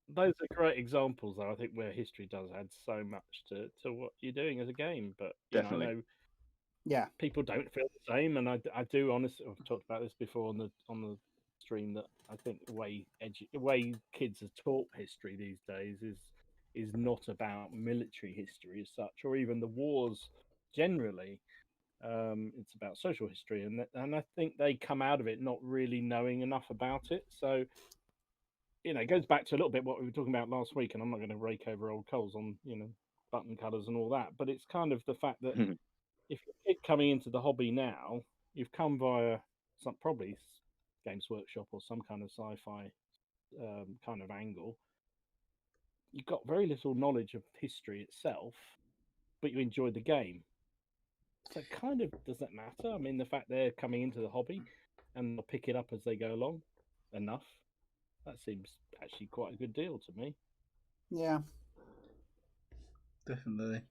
Those are great examples, though. I think where history does add so much to what you're doing as a game. But definitely, I know people don't feel the same, and I do honestly. I've talked about this before on the stream that I think the way kids are taught history these days is not about military history as such, or even the wars generally. It's about social history, and I think they come out of it not really knowing enough about it. So, it goes back to a little bit what we were talking about last week, and I'm not going to rake over old coals on button colours and all that, but it's kind of the fact that if you're a kid coming into the hobby now, you've come via probably Games Workshop or some kind of sci-fi kind of angle. You've got very little knowledge of history itself, but you enjoy the game. So kind of, does that matter? I mean, the fact they're coming into the hobby and they'll pick it up as they go along enough, that seems actually quite a good deal to me. Yeah. Definitely.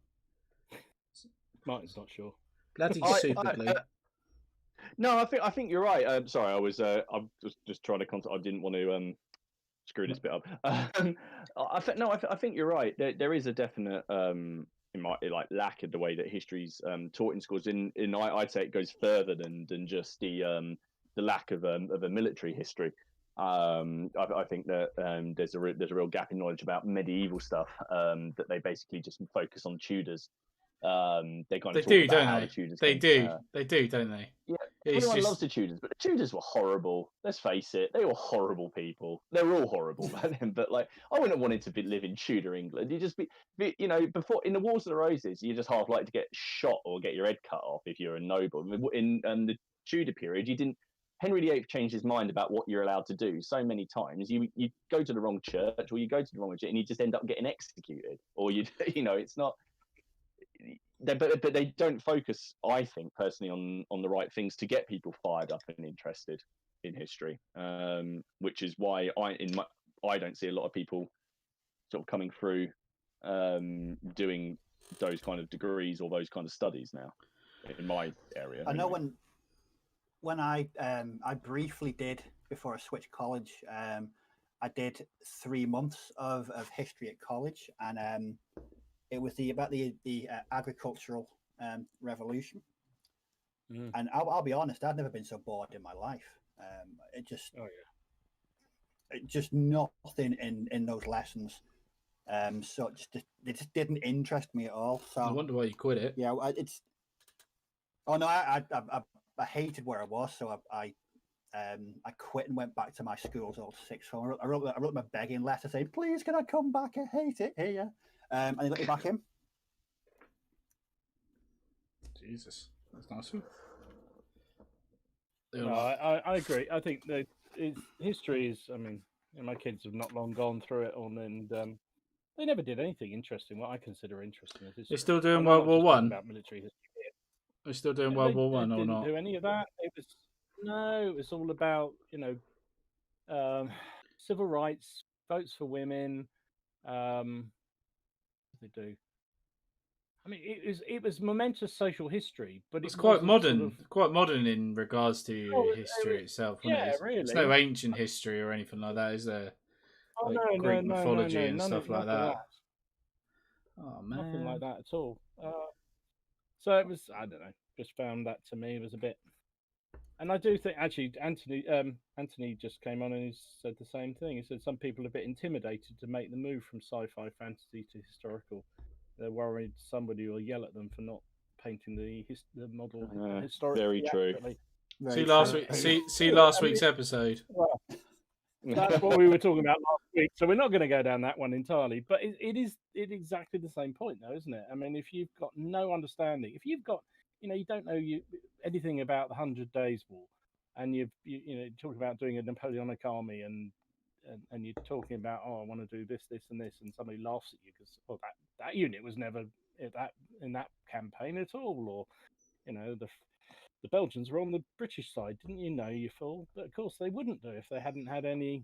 Martin's not sure. Bloody super glue. No, I think you're right. Sorry, I was just trying to I didn't want to screw this bit up. I think you're right. There is a definite lack of the way that history's taught in schools. I'd say it goes further than just the lack of a military history. I think that there's a real gap in knowledge about medieval stuff that they basically just focus on Tudors. They kind of do, don't they? They do, don't they? Yeah, everyone loves the Tudors, but the Tudors were horrible. Let's face it, they were horrible people. They were all horrible back then. But I wouldn't have wanted to live in Tudor England. You just before in the Wars of the Roses, you just half like to get shot or get your head cut off if you're a noble. In the Tudor period, you didn't. Henry VIII changed his mind about what you're allowed to do so many times. You go to the wrong church, or you go to the wrong church, and you just end up getting executed. Or it's not. But they don't focus, I think, personally, on the right things to get people fired up and interested in history. Which is why I don't see a lot of people sort of coming through doing those kind of degrees or those kind of studies now in my area. I know when I briefly did before I switched college. I did 3 months of history at college, and it was about the agricultural revolution. And I'll be honest, I've never been so bored in my life. It just nothing in those lessons. So it just didn't interest me at all. So I wonder why you quit it. Yeah, I hated where I was, so I quit and went back to my school's old sixth form. I wrote them a begging letter saying, "Please, can I come back? I hate it here." And they let me back in. Jesus, that's nice. No, I agree. I think that history is. I mean, my kids have not long gone through it, and they never did anything interesting. What I consider interesting is history. They're still doing World War One. About military history. They're still doing World War One, or not? Do any of that? It was all about civil rights, votes for women, they do. I mean, it was momentous social history, but It's it quite wasn't modern, sort of- quite modern in regards to Oh, history itself. Wasn't yeah, it? really. It's no ancient history or anything like that, is there? Oh Like no, Greek no, mythology and stuff like nothing that. Oh man, nothing like that at all. So it was, I don't know, just found that to me was a bit. And I do think actually Anthony just came on and he said the same thing. He said some people are a bit intimidated to make the move from sci-fi fantasy to historical. They're worried somebody will yell at them for not painting the model historically. Very true. accurately. see last week. See last week's episode. Well, that's what we were talking about last week. So we're not going to go down that one entirely. But it is exactly the same point, though, isn't it? I mean, if you've got no understanding, if you've got, you don't know anything about the 100 Days War, and you talk about doing a Napoleonic army, and you're talking about, oh, I want to do this, and this, and somebody laughs at you because that unit was never in that campaign at all, or the Belgians were on the British side, didn't you know, you fool? But of course they wouldn't do if they hadn't had any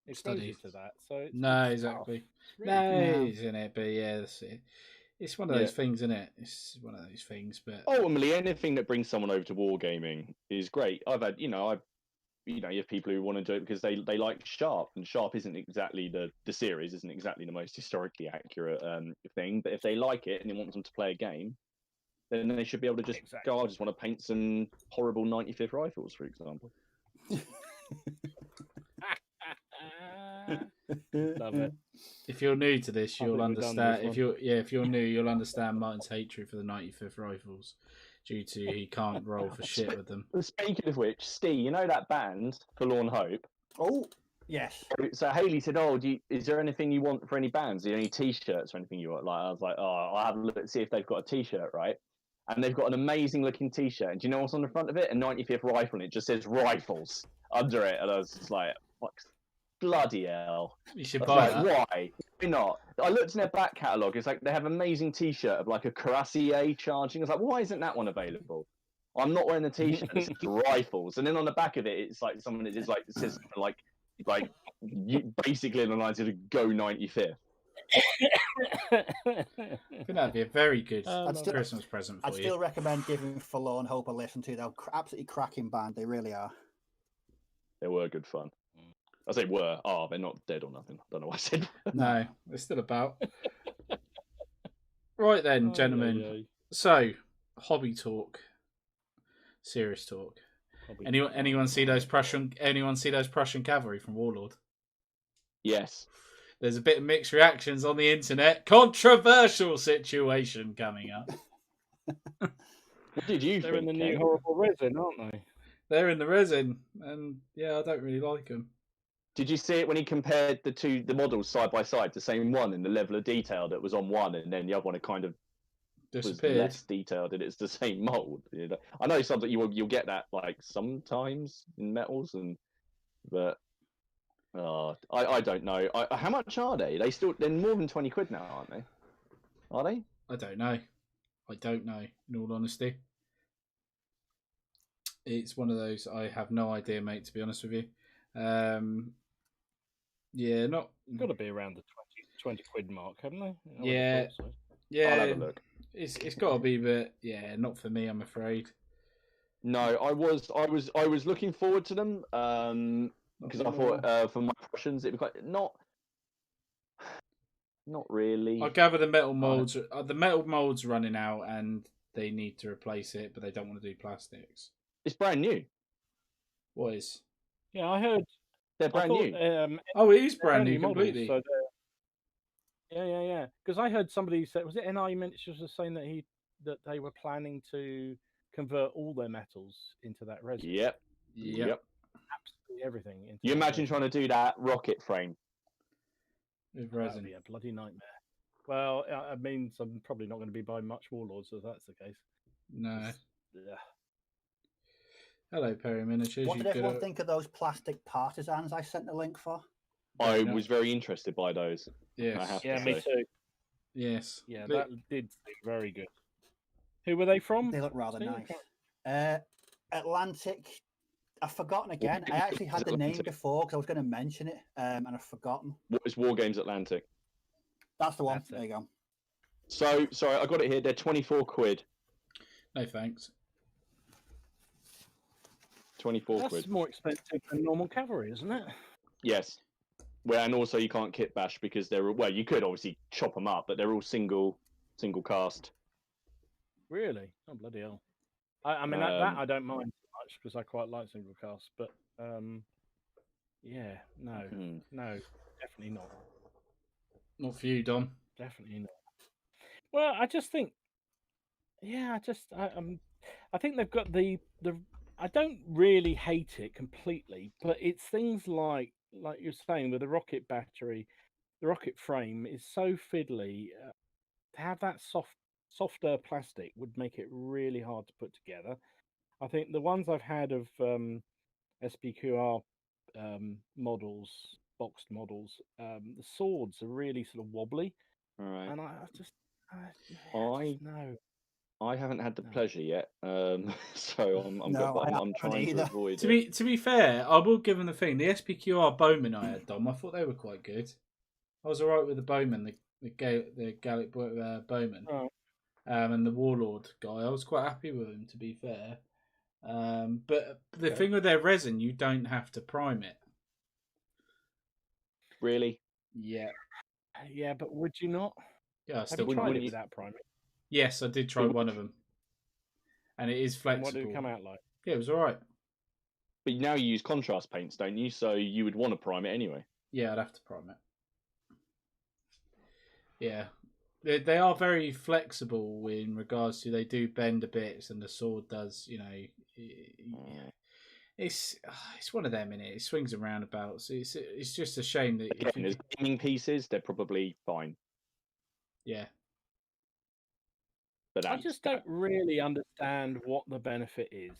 exposure Studies. to that. So it's Exactly. It's really No, isn't it? But yeah, that's it. It's one of those things, isn't it? It's one of those things. But ultimately, anything that brings someone over to wargaming is great. I've had, you have people who want to do it because they like Sharp, and Sharp isn't exactly the series isn't exactly the most historically accurate thing. But if they like it and it wants them to play a game, then they should be able to just go, I just want to paint some horrible 95th rifles, for example. Love it. if you're new to this, I you'll think we've done understand. this If you're new, you'll understand Martin's hatred for the 95th rifles, due to he can't roll for shit with them. Speaking of which, Steve, you know that band, Forlorn Hope? Oh, yes. So Haley said, "Oh, is there anything you want for any bands? Are there any T-shirts or anything you want?" Like I was like, "Oh, I'll have a look, see if they've got a T-shirt, right?" And they've got an amazing looking T-shirt. And do you know what's on the front of it? A 95th rifle, and it just says "rifles" under it. And I was just like, "Fuck, bloody hell!" You should I buy was that. like, why? Why not? I looked in their back catalogue. It's like they have an amazing T-shirt of like a Cuirassier charging. I was like, why isn't that one available? I'm not wearing the T-shirt. It says rifles, and then on the back of it, it's like someone that is like it says like you, basically in the lines of go 95th. I think that'd be a very good still- Christmas present for I'd you. still recommend giving Forlorn Hope a listen to. They're absolutely cracking band. They really are. They were good fun. I say were. Oh, they're not dead or nothing. Don't know what I said. No, they're still about. Right then, gentlemen. Ay, ay, ay. So, hobby talk, serious talk. Anyone see those Prussian cavalry from Warlord? Yes. There's a bit of mixed reactions on the internet. Controversial situation coming up. What did you They're think? in the new Kate? horrible resin, aren't they? They're in the resin, and yeah, I don't really like them. Did you see it when he compared the models side by side, the same one in the level of detail that was on one, and then the other one it kind of was Disappeared. less detailed, and it's the same mold. You know? I know something you'll get that like sometimes in metals, but I don't know. How much are they? They're more than 20 quid now, aren't they? Are they? I don't know. In all honesty, it's one of those. I have no idea, mate. To be honest with you, yeah, not. Got to be around the 20 quid mark, haven't they? I would Yeah. have thought so. Yeah, I'll have a look. It's got to be, but yeah, not for me. I'm afraid. No, I was looking forward to them because I thought for my Prussians it'd be quite not really. I gather the metal molds. The metal molds running out, and they need to replace it, but they don't want to do plastics. It's brand new. What is? Yeah, I heard. They're brand new. Oh, it is brand only new models, completely. so yeah. Because I heard somebody say, was it NI Miniatures was saying that they were planning to convert all their metals into that resin. Yep. Absolutely everything. Into You that imagine resin. trying to do that rocket frame. With That'd resin. be a bloody nightmare. Well, I mean, I'm probably not going to be buying much Warlords if that's the case. No. Yeah. Hello, Perry Miniatures. What You did could, everyone think of those plastic partisans I sent the link for? I nice. was very interested by those. Yes. I have to Yeah, me say. too. Yes. Yeah, But- that did seem very good. Who were they from? They look rather Steve? nice. Atlantic. I've forgotten again. I actually had the name Atlantic. before because I was going to mention it, and I've forgotten. What is Wargames Atlantic? That's the one. That's it. There you go. So sorry, I got it here. They're 24 quid. No thanks. 24 That's quid. more expensive than normal cavalry, isn't it? Yes. Well, and also you can't kit bash because they're you could obviously chop them up, but they're all single cast. Really? Oh bloody hell! I mean that I don't mind so much because I quite like single cast, but yeah, no, definitely not. Not for you, Dom. Definitely not. Well, I just think, yeah, I think they've got the. I don't really hate it completely, but it's things like you're saying with the rocket battery, the rocket frame is so fiddly. To have that softer plastic would make it really hard to put together. I think the ones I've had of SPQR models, boxed models, the swords are really sort of wobbly, All right. and I just no. I haven't had the No. pleasure yet, so I'm trying to either. avoid To it. be fair, I will give them the thing. The SPQR bowmen I had, Dom, I thought they were quite good. I was alright with the bowmen, the Gallic bowmen, Oh. and the Warlord guy. I was quite happy with them, to be fair. But the Okay. thing with their resin, you don't have to prime it. Really? Yeah. Yeah, but would you not? Yeah, I Have still you tried tried it it. without priming? Yes, I did try one of them, and it is And flexible. what did it come out like? Yeah, it was alright. But now you use contrast paints, don't you? So you would want to prime it anyway. Yeah, I'd have to prime it. Yeah. They are very flexible in regards to they do bend a bit, and the sword does, it's one of them, innit? It swings and roundabouts. It's just a shame that Again, as gaming pieces, they're probably fine. Yeah. But I just don't really understand what the benefit is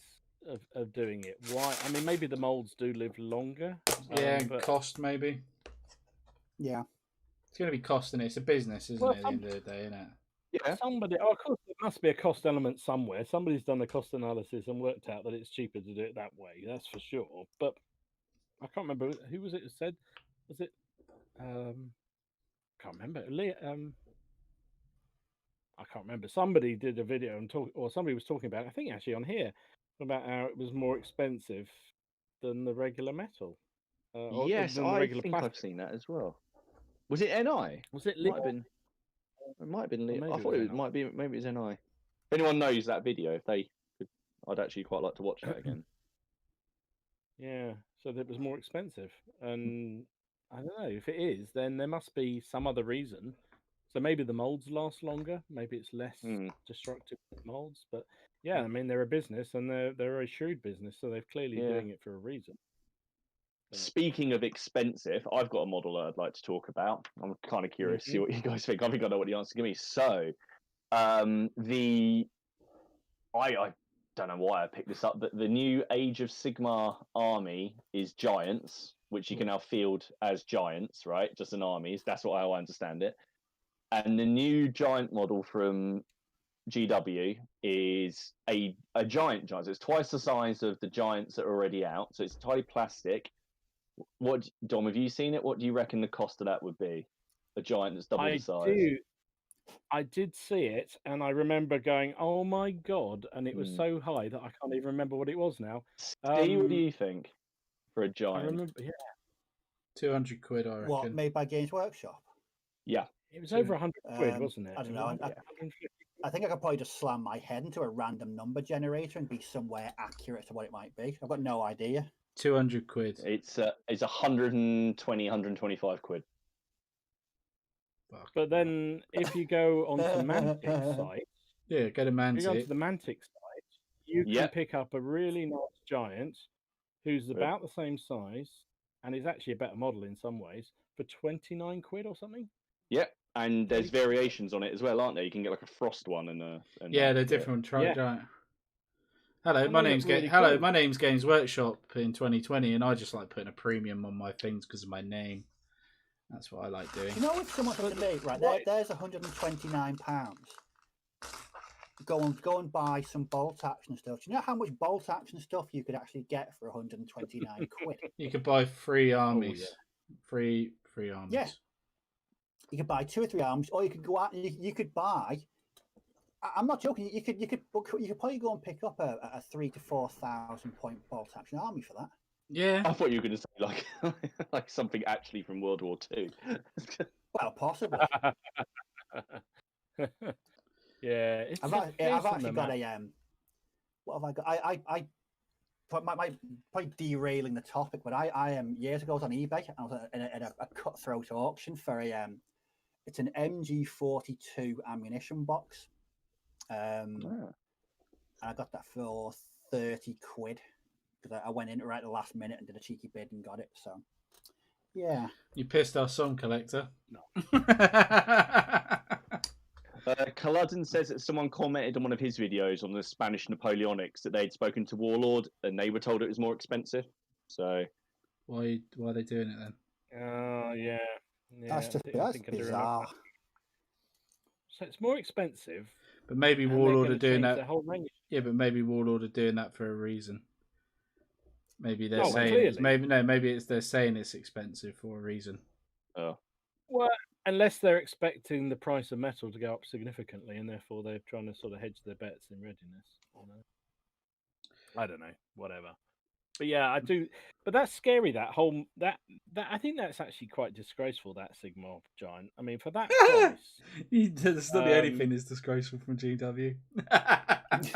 of doing it. Why? I mean, maybe the molds do live longer. Yeah, but cost maybe. Yeah. It's going to be costing. It's a business, isn't it? At the end of the day, isn't it? Yeah. Somebody, of course, there must be a cost element somewhere. Somebody's done a cost analysis and worked out that it's cheaper to do it that way. That's for sure. But I can't remember who was it who said. Was it? Can't remember. I can't remember. Somebody did a video and or somebody was talking about it, I think actually on here, about how it was more expensive than the regular metal. Yes, than the I regular think plastic. I've seen that as well. Was it NI? Was it? It might have been. Or maybe I it thought was it NI. might be. Maybe it's NI. If anyone knows that video, if they could, I'd actually quite like to watch that again. Yeah, so that it was more expensive, and I don't know if it is. Then there must be some other reason. So maybe the molds last longer. Maybe it's less destructive molds. But yeah, I mean they're a business and they're a shrewd business, so they're clearly doing it for a reason. Speaking of expensive, I've got a model I'd like to talk about. I'm kind of curious to see what you guys think. I think I know what the answer to give me. So, I don't know why I picked this up, but the new Age of Sigmar army is giants, which you can now field as giants, right? Just an armies. That's what I understand it. And the new giant model from GW is a giant. So it's twice the size of the giants that are already out. So it's entirely plastic. What, Dom, have you seen it? What do you reckon the cost of that would be? A giant that's double the size. I did see it, and I remember going, "Oh my god!" And it was so high that I can't even remember what it was now. Steve, what do you think for a giant? I remember, 200 quid, I reckon. What, made by Games Workshop? Yeah. It was over 100 quid, wasn't it? I don't know. I think I could probably just slam my head into a random number generator and be somewhere accurate to what it might be. I've got no idea. 200 quid. It's 120, 125 quid. But then if you go onto Mantic's site, go to Mantic. If you go onto the Mantic site, you can pick up a really nice giant who's about the same size and is actually a better model in some ways for 29 quid or something. Yep. And there's variations on it as well, aren't there? You can get like a frost one and they're different. Giant. Hello, my name's my name's Games Workshop in 2020, and I just like putting a premium on my things because of my name. That's what I like doing. You know, if someone said to me, right, there's £129. Go and buy some bolt action stuff. Do you know how much bolt action stuff you could actually get for 129 quid? You could buy free armies. Free armies. Yeah. You could buy 2 or 3 arms, or you could go out and you could buy. I'm not joking. You could probably go and pick up a 3,000 to 4,000 point bolt action army for that. Yeah. I thought you were going to say like like something actually from World War II. Well, possibly. Yeah, it's I've actually got a what have I got? I probably derailing the topic, but I am years ago I was on eBay and I was in a cutthroat auction for it's an MG42 ammunition box. And I got that for 30 quid because I went in right at the last minute and did a cheeky bid and got it. So, yeah. You pissed our song collector. No. Culloden says that someone commented on one of his videos on the Spanish Napoleonics that they'd spoken to Warlord and they were told it was more expensive. So why are they doing it then? Oh, yeah. That's bizarre. So it's more expensive. But maybe Warlord are doing that. Yeah, but maybe Warlord are doing that for a reason. Maybe they're saying clearly. maybe they're saying it's expensive for a reason. Oh. Well, unless they're expecting the price of metal to go up significantly, and therefore they're trying to sort of hedge their bets in readiness. I don't know, whatever. But yeah, I do. But that's scary. That I think that's actually quite disgraceful. That Sigmar giant. I mean, for that price, that's not the only thing that's disgraceful from GW.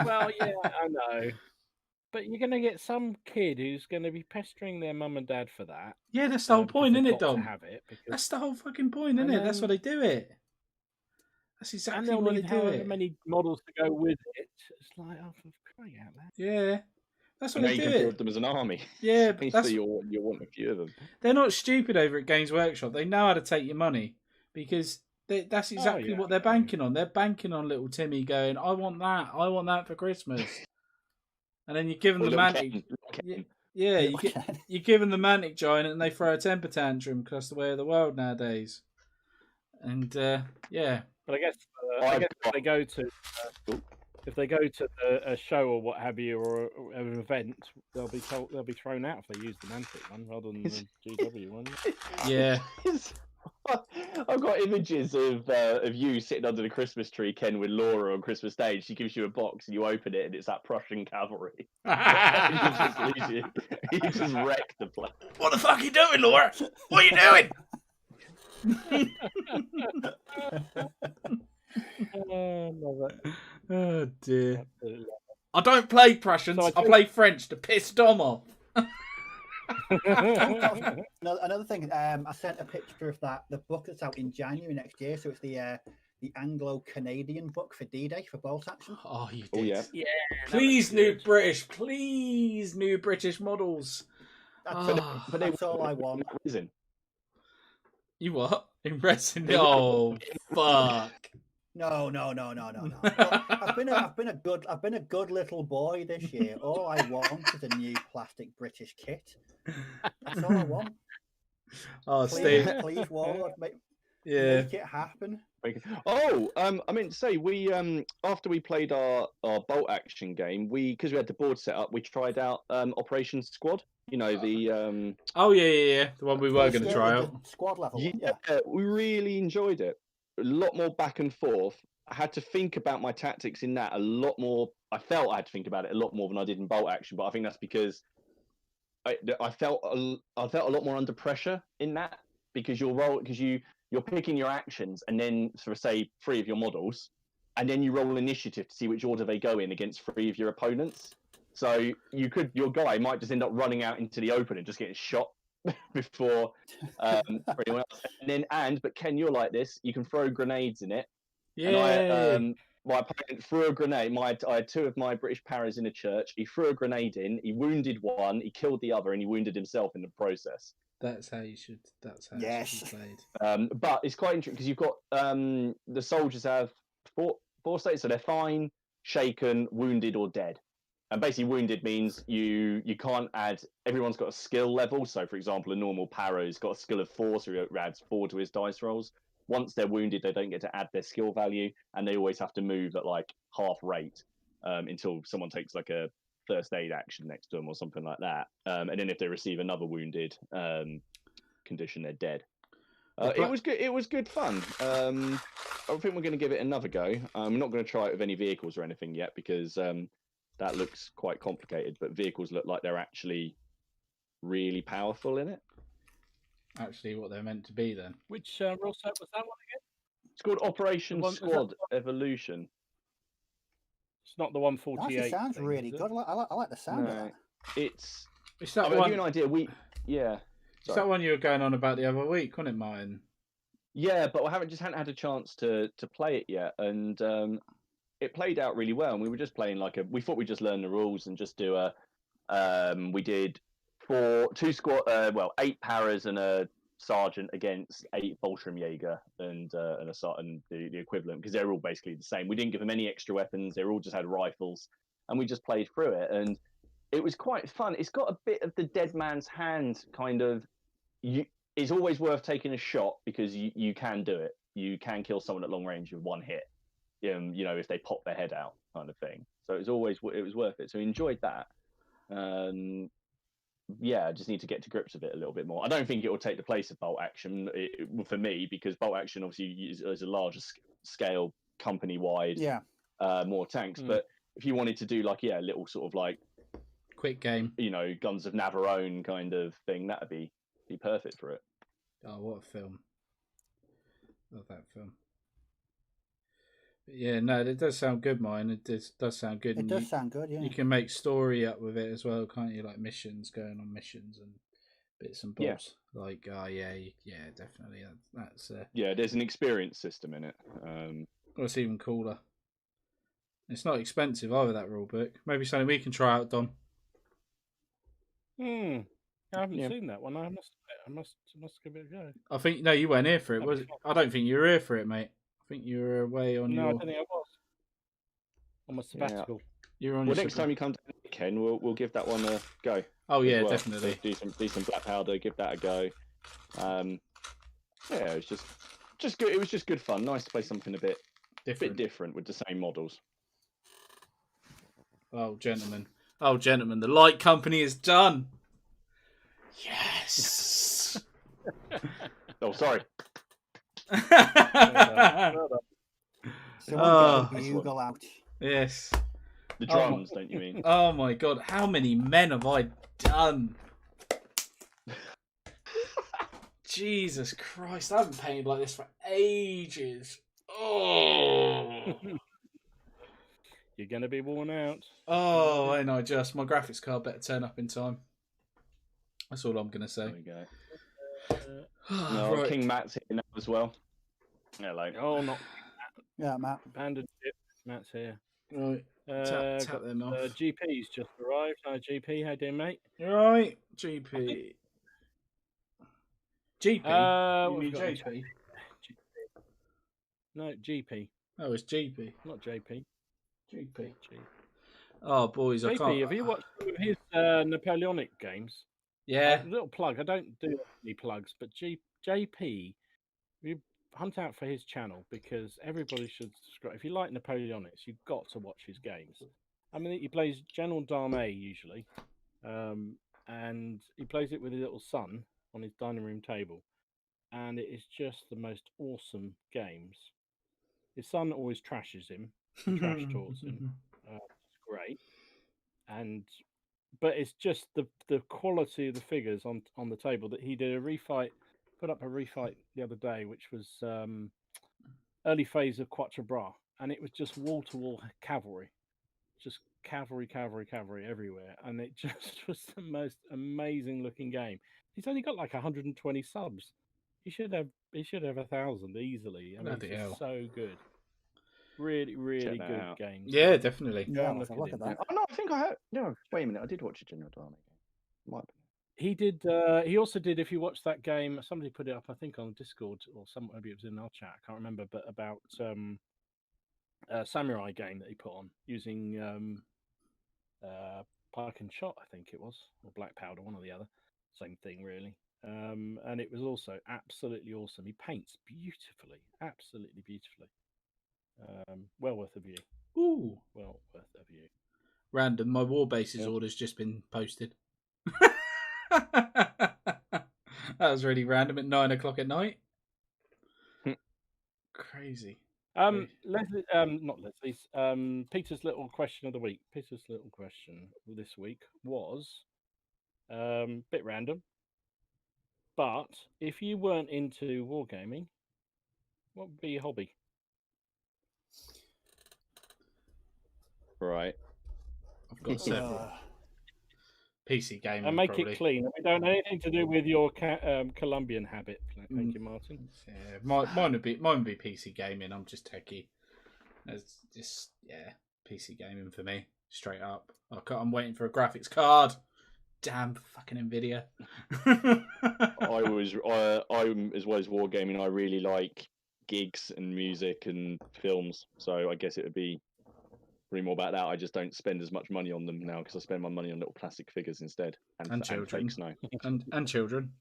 Well, yeah, I know. But you're going to get some kid who's going to be pestering their mum and dad for that. Yeah, that's the whole point, isn't it, Dom? That's the whole fucking point, isn't it? That's why they do it. That's exactly why they do it. However many models to go with it. It's like, oh, for crying out loud. Yeah. That's what they do. You can build them as an army. Yeah, but that's... you'll want a few of them. They're not stupid over at Games Workshop. They know how to take your money because that's exactly what they're banking on. They're banking on little Timmy going, I want that for Christmas. And then you give them the Mantic. Yeah, you give them the Mantic giant and they throw a temper tantrum because that's the way of the world nowadays. And yeah. But I guess if they go to... if they go to a show or what have you, or an event, they'll be thrown out if they use the Mantic one rather than the GW one. Yeah. I've got images of you sitting under the Christmas tree, Ken, with Laura on Christmas Day. She gives you a box and you open it and it's that Prussian cavalry. you just wreck the place. What the fuck are you doing, Laura? What are you doing? Love it. Oh dear. I don't play Prussians, I play French to piss Dom off. Another thing, I sent a picture of the book that's out in January next year. So it's the Anglo-Canadian book for D-Day for bolt action. Oh, you did. Oh, yeah. Yeah. Please, new British models. That's all I want. You what? In resin? Oh, fuck. No. I've been a good little boy this year. All I want is a new plastic British kit. That's all I want. Oh, please, Steve. Please, Warlord, make it happen. Oh, I meant to say we after we played our bolt action game, because we had the board set up, we tried out Operation Squad. You know the Oh yeah, the one we were going to try out. Squad level. Yeah, we really enjoyed it. A lot more back and forth. I had to think about my tactics in that a lot more. I felt I had to think about it a lot more than I did in bolt action, but I think that's because I felt a lot more under pressure in that because you're picking your actions and then sort of say 3 of your models, and then you roll initiative to see which order they go in against 3 of your opponents. So your guy might just end up running out into the open and just getting shot before anyone else. But Ken, you're like this. You can throw grenades in it. Yeah. And my opponent threw a grenade. I had 2 of my British paras in a church. He threw a grenade in. He wounded one. He killed the other, and he wounded himself in the process. That's how you should. That's how it should be played. But it's quite interesting because you've got the soldiers have 4 states, so they're fine, shaken, wounded, or dead. And basically, wounded means you can't add. Everyone's got a skill level. So, for example, a normal para's got a skill of 4, so he adds 4 to his dice rolls. Once they're wounded, they don't get to add their skill value, and they always have to move at like half rate until someone takes like a first aid action next to them or something like that. And then if they receive another wounded condition, they're dead. It was good. It was good fun. I think we're going to give it another go. I'm not going to try it with any vehicles or anything yet because that looks quite complicated. But vehicles look like they're actually really powerful in it. Actually, what they're meant to be then. Which rule set was that one again? It's called Operation Is that Squad Evolution. It's not the 148. Actually sounds thing, really is it? good. I like the sound of No, that. it's. It's that I'll give one. you an idea. Yeah. It's that one you were going on about the other week, wasn't it, Martin? Yeah, but I hadn't had a chance to play it yet, and it played out really well. And we were just playing we thought we'd just learn the rules and just do we did 8 paras and a sergeant against 8 Fallschirmjäger and the equivalent, because they're all basically the same. We didn't give them any extra weapons; they all just had rifles, and we just played through it, and it was quite fun. It's got a bit of the dead man's hand kind of. It's always worth taking a shot because you can do it. You can kill someone at long range with one hit. If they pop their head out, kind of thing. So it was worth it. So we enjoyed that. I just need to get to grips with it a little bit more. I don't think it will take the place of bolt action for me, because bolt action obviously is a larger scale, company wide. Yeah. More tanks, but if you wanted to do a little sort of quick game, Guns of Navarone kind of thing, that'd be perfect for it. Oh, what a film! Love that film. But yeah, no, it does sound good, mine. It does sound good. It does sound good, yeah. You can make story up with it as well, can't you? Like missions, going on missions and bits and bobs. Yeah. Definitely. That's there's an experience system in it. What's even cooler? It's not expensive either, that rule book. Maybe something we can try out, Don. I haven't seen that one. I must give it a go. I think you weren't here for it, was it? I don't think you were here for it, mate. I think you were away on your. No, I don't think I was. On my sabbatical. You're on. Well, next time you come to Ken, we'll give that one a go. Oh yeah, definitely. So do some black powder. Give that a go. It was just good. It was just good fun. Nice to play something a bit different with the same models. Oh, gentlemen, the light company is done. Yes. Oh, sorry. Someone get a bugle out. Yes. The drums, don't you mean? Oh my god, how many men have I done? Jesus Christ, I haven't painted like this for ages. Oh. You're going to be worn out. Oh, and my graphics card better turn up in time. That's all I'm going to say. There we go. Right. King Matt's here now as well. Hello. Oh, not Yeah, Matt. Abandoned ship. Matt's here. Right. Tap them off. GP's just arrived. Hi, GP. How you doing, mate? Right. GP. GP? You mean JP? No, GP. Oh, it's GP. Not JP. GP. Oh, boys, I can't. Have you watched his Napoleonic games? Yeah. Little plug. I don't do any plugs, but JP, you hunt out for his channel because everybody should subscribe. If you like Napoleonics, you've got to watch his games. I mean, he plays General d'Armée usually, and he plays it with his little son on his dining room table, and it is just the most awesome games. His son always trashes him, trash talks him. It's great, but it's just the quality of the figures on the table that he did put up a refight the other day, which was early phase of Quatre Bras, and it was just wall to wall cavalry, just cavalry everywhere, and it just was the most amazing looking game. He's only got like 120 subs. He should have 1,000 easily. I mean, it's so good. Really good games. Yeah, definitely. Yeah, look at that. Oh no, I think I had. No, wait a minute. I did watch a General d'Armée game. Might be. He did. He also did. If you watch that game, somebody put it up. I think on Discord or maybe it was in our chat. I can't remember. But about a samurai game that he put on using pike and shot. I think it was, or black powder, one or the other. Same thing, really. And it was also absolutely awesome. He paints beautifully, absolutely beautifully. Well worth a view. Ooh, well worth a view. Random. My war bases order's just been posted. That was really random at 9 o'clock at night. crazy. Leslie, not Leslie's. Peter's little question of the week. Peter's little question this week was bit random, but if you weren't into wargaming, what would be your hobby? Right. I've got several. PC gaming. And make probably. it clean. We don't have anything to do with your Colombian habit. Thank you, Martin. Yeah, mine would be PC gaming. I'm just techie. It's just PC gaming for me, straight up. I'm waiting for a graphics card. Damn fucking Nvidia. I'm as well as wargaming. I really like gigs and music and films. So I guess it would be probably more about that. I just don't spend as much money on them now because I spend my money on little plastic figures instead and children. fake snow. and children.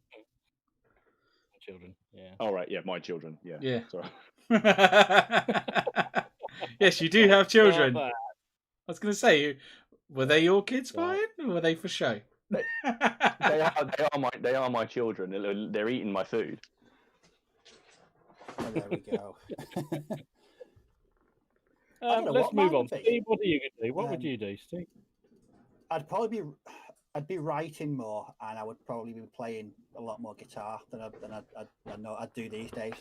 Children, yeah. Oh right, yeah, my children. Yeah. Yeah. Sorry. Yes, you do have children. Well, I was going to say, were they your kids buying, or were they for show? They are my children. They're eating my food. Oh, there we go. let's what move mine on. would be. Steve, what are you going to do? What would you do, Steve? I'd be writing more, and I would probably be playing a lot more guitar than I do these days.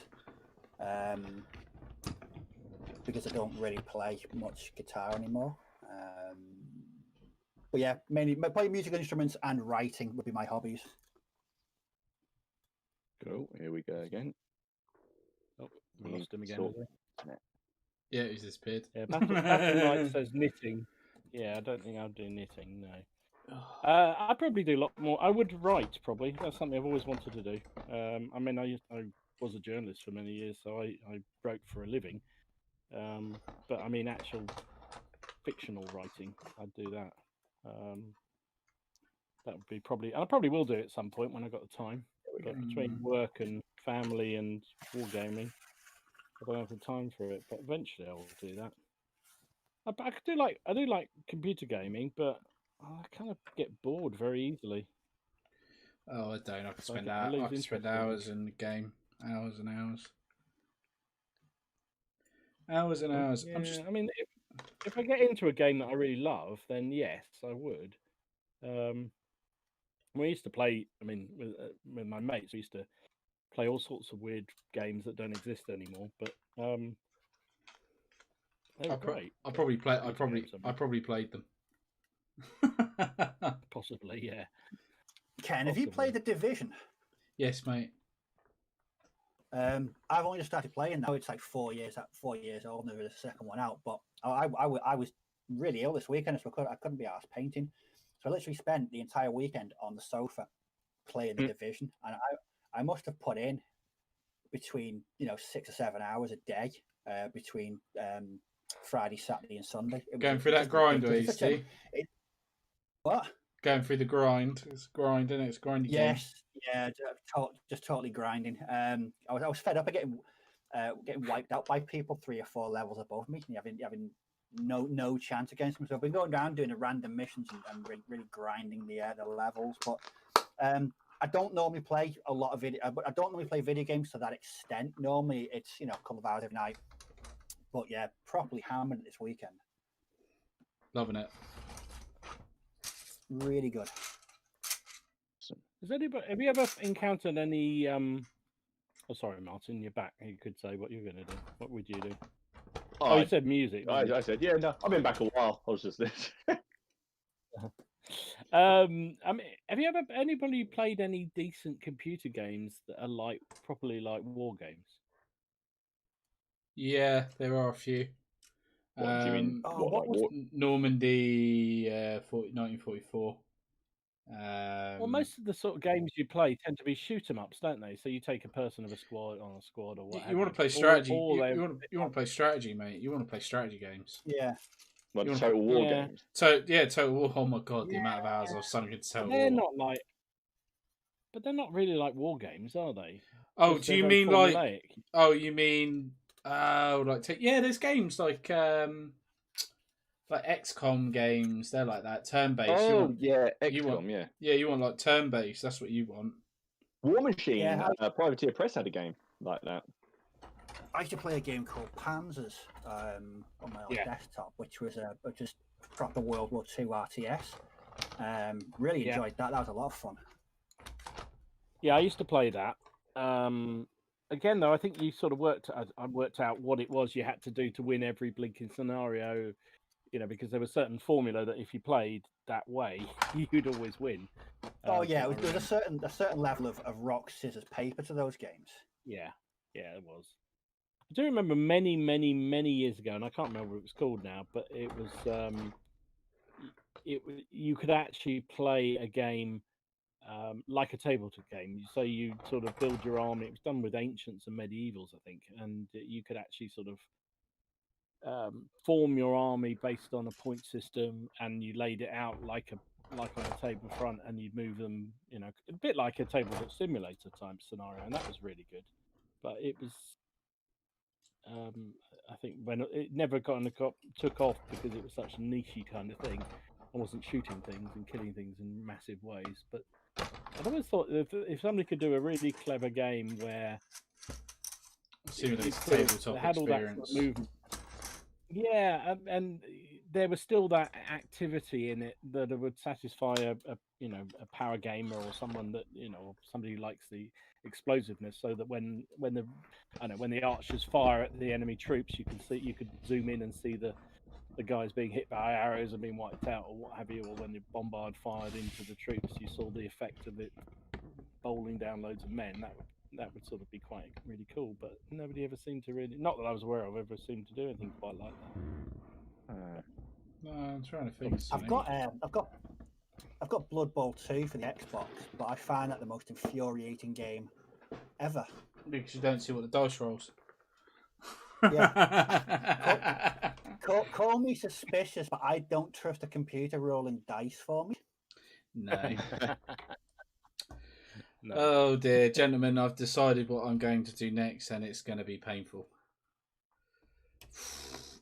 Because I don't really play much guitar anymore. But yeah, mainly playing musical instruments and writing would be my hobbies. Cool. Here we go again. Oh, we lost him again. Yeah, he's disappeared. Yeah, Battle Knight says knitting. Yeah, I don't think I'll do knitting. No. I'd probably do a lot more. I would write probably. That's something I've always wanted to do. I mean, I was a journalist for many years, so I wrote for a living. But I mean, actual fictional writing, I'd do that. That would be probably. I probably will do it at some point when I've got the time. But between work and family and wargaming, I don't have the time for it. But eventually, I will do that. I do like computer gaming, but I kind of get bored very easily. Oh, I don't. I could spend interest in hours in the game, hours and hours. Hours and hours. Yeah, I mean, if I get into a game that I really love, then yes, I would. We used to play. I mean, with my mates, we used to play all sorts of weird games that don't exist anymore. But they were great. I probably played them. Possibly, yeah. Ken, have you played The Division? Yes, mate. I've only just started playing now. It's like 4 years old, and there was a second one out. But I was really ill this weekend, so I couldn't be asked painting. So I literally spent the entire weekend on the sofa playing The Division, and I must have put in between 6 or 7 hours a day between Friday, Saturday, and Sunday. Going through that grind, are you, Steve? What? Going through the grind. It's grind, isn't it? It's grinding. Yes, yeah, just totally grinding. I was fed up of getting wiped out by people 3 or 4 levels above me, and having no chance against them. So I've been going around doing random missions and really grinding the levels. But I don't normally play a lot of video. I don't normally play video games to that extent. Normally it's a couple of hours every night. But yeah, properly hammered this weekend. Loving it. Really good. Have you ever encountered any? Oh, sorry, Martin, you're back. You could say what you're going to do. What would you do? Oh, you said music. I said, yeah, no, I've been back a while. I was just this. I mean, have you ever anybody played any decent computer games that are properly like war games? Yeah, there are a few. What do you mean? What was Normandy, 1944. Well, most of the sort of games you play tend to be shoot 'em ups, don't they? So you take a person of a squad on a squad or what. You want to play strategy? You want to play strategy, mate. You want to play strategy games. Yeah. Like Total War games. So yeah, Total War. Oh my god, the amount of hours I've sunk into Total War. They're not like, but they're not really like war games, are they? Oh, do you mean like? Oh, you mean there's games like XCOM games. They're like that, turn-based. Oh yeah, XCOM. Yeah, you want like turn-based. That's what you want. War Machine. Privateer Press had a game like that. I used to play a game called Panzers on my old desktop, which was just proper World War II RTS. Really enjoyed that. That was a lot of fun. Yeah, I used to play that. Again, though, I think you sort of worked out what it was you had to do to win every blinking scenario. Because there was certain formula that if you played that way, you'd always win. Oh yeah, there was a certain level of rock, scissors, paper to those games. Yeah, it was. I do remember many, many, many years ago, and I can't remember what it was called now, but it was you could actually play a game like a tabletop game. So you sort of build your army. It was done with ancients and medievals, I think, and you could actually sort of form your army based on a point system, and you laid it out like on a table front, and you'd move them, a bit like a tabletop simulator type scenario, and that was really good. But it was, I think, when it never took off because it was such a niche kind of thing. I wasn't shooting things and killing things in massive ways, but I've always thought if somebody could do a really clever game where simulates tabletop had all that sort of movement. Yeah, and there was still that activity in it that would satisfy a power gamer or someone that somebody who likes the explosiveness, so that when the archers fire at the enemy troops, you could zoom in and see the guys being hit by arrows and being wiped out or what have you, or when the bombard fired into the troops, you saw the effect of it bowling down loads of men. That would sort of be quite really cool, but nobody ever seemed to really, not that I was aware of, ever seemed to do anything quite like that. No, I'm trying to think. I've got Blood Bowl 2 for the Xbox, but I find that the most infuriating game ever. Because you don't see what the dice rolls. Yeah. Call me suspicious, but I don't trust a computer rolling dice for me. No. No. Oh dear, gentlemen, I've decided what I'm going to do next, and it's going to be painful.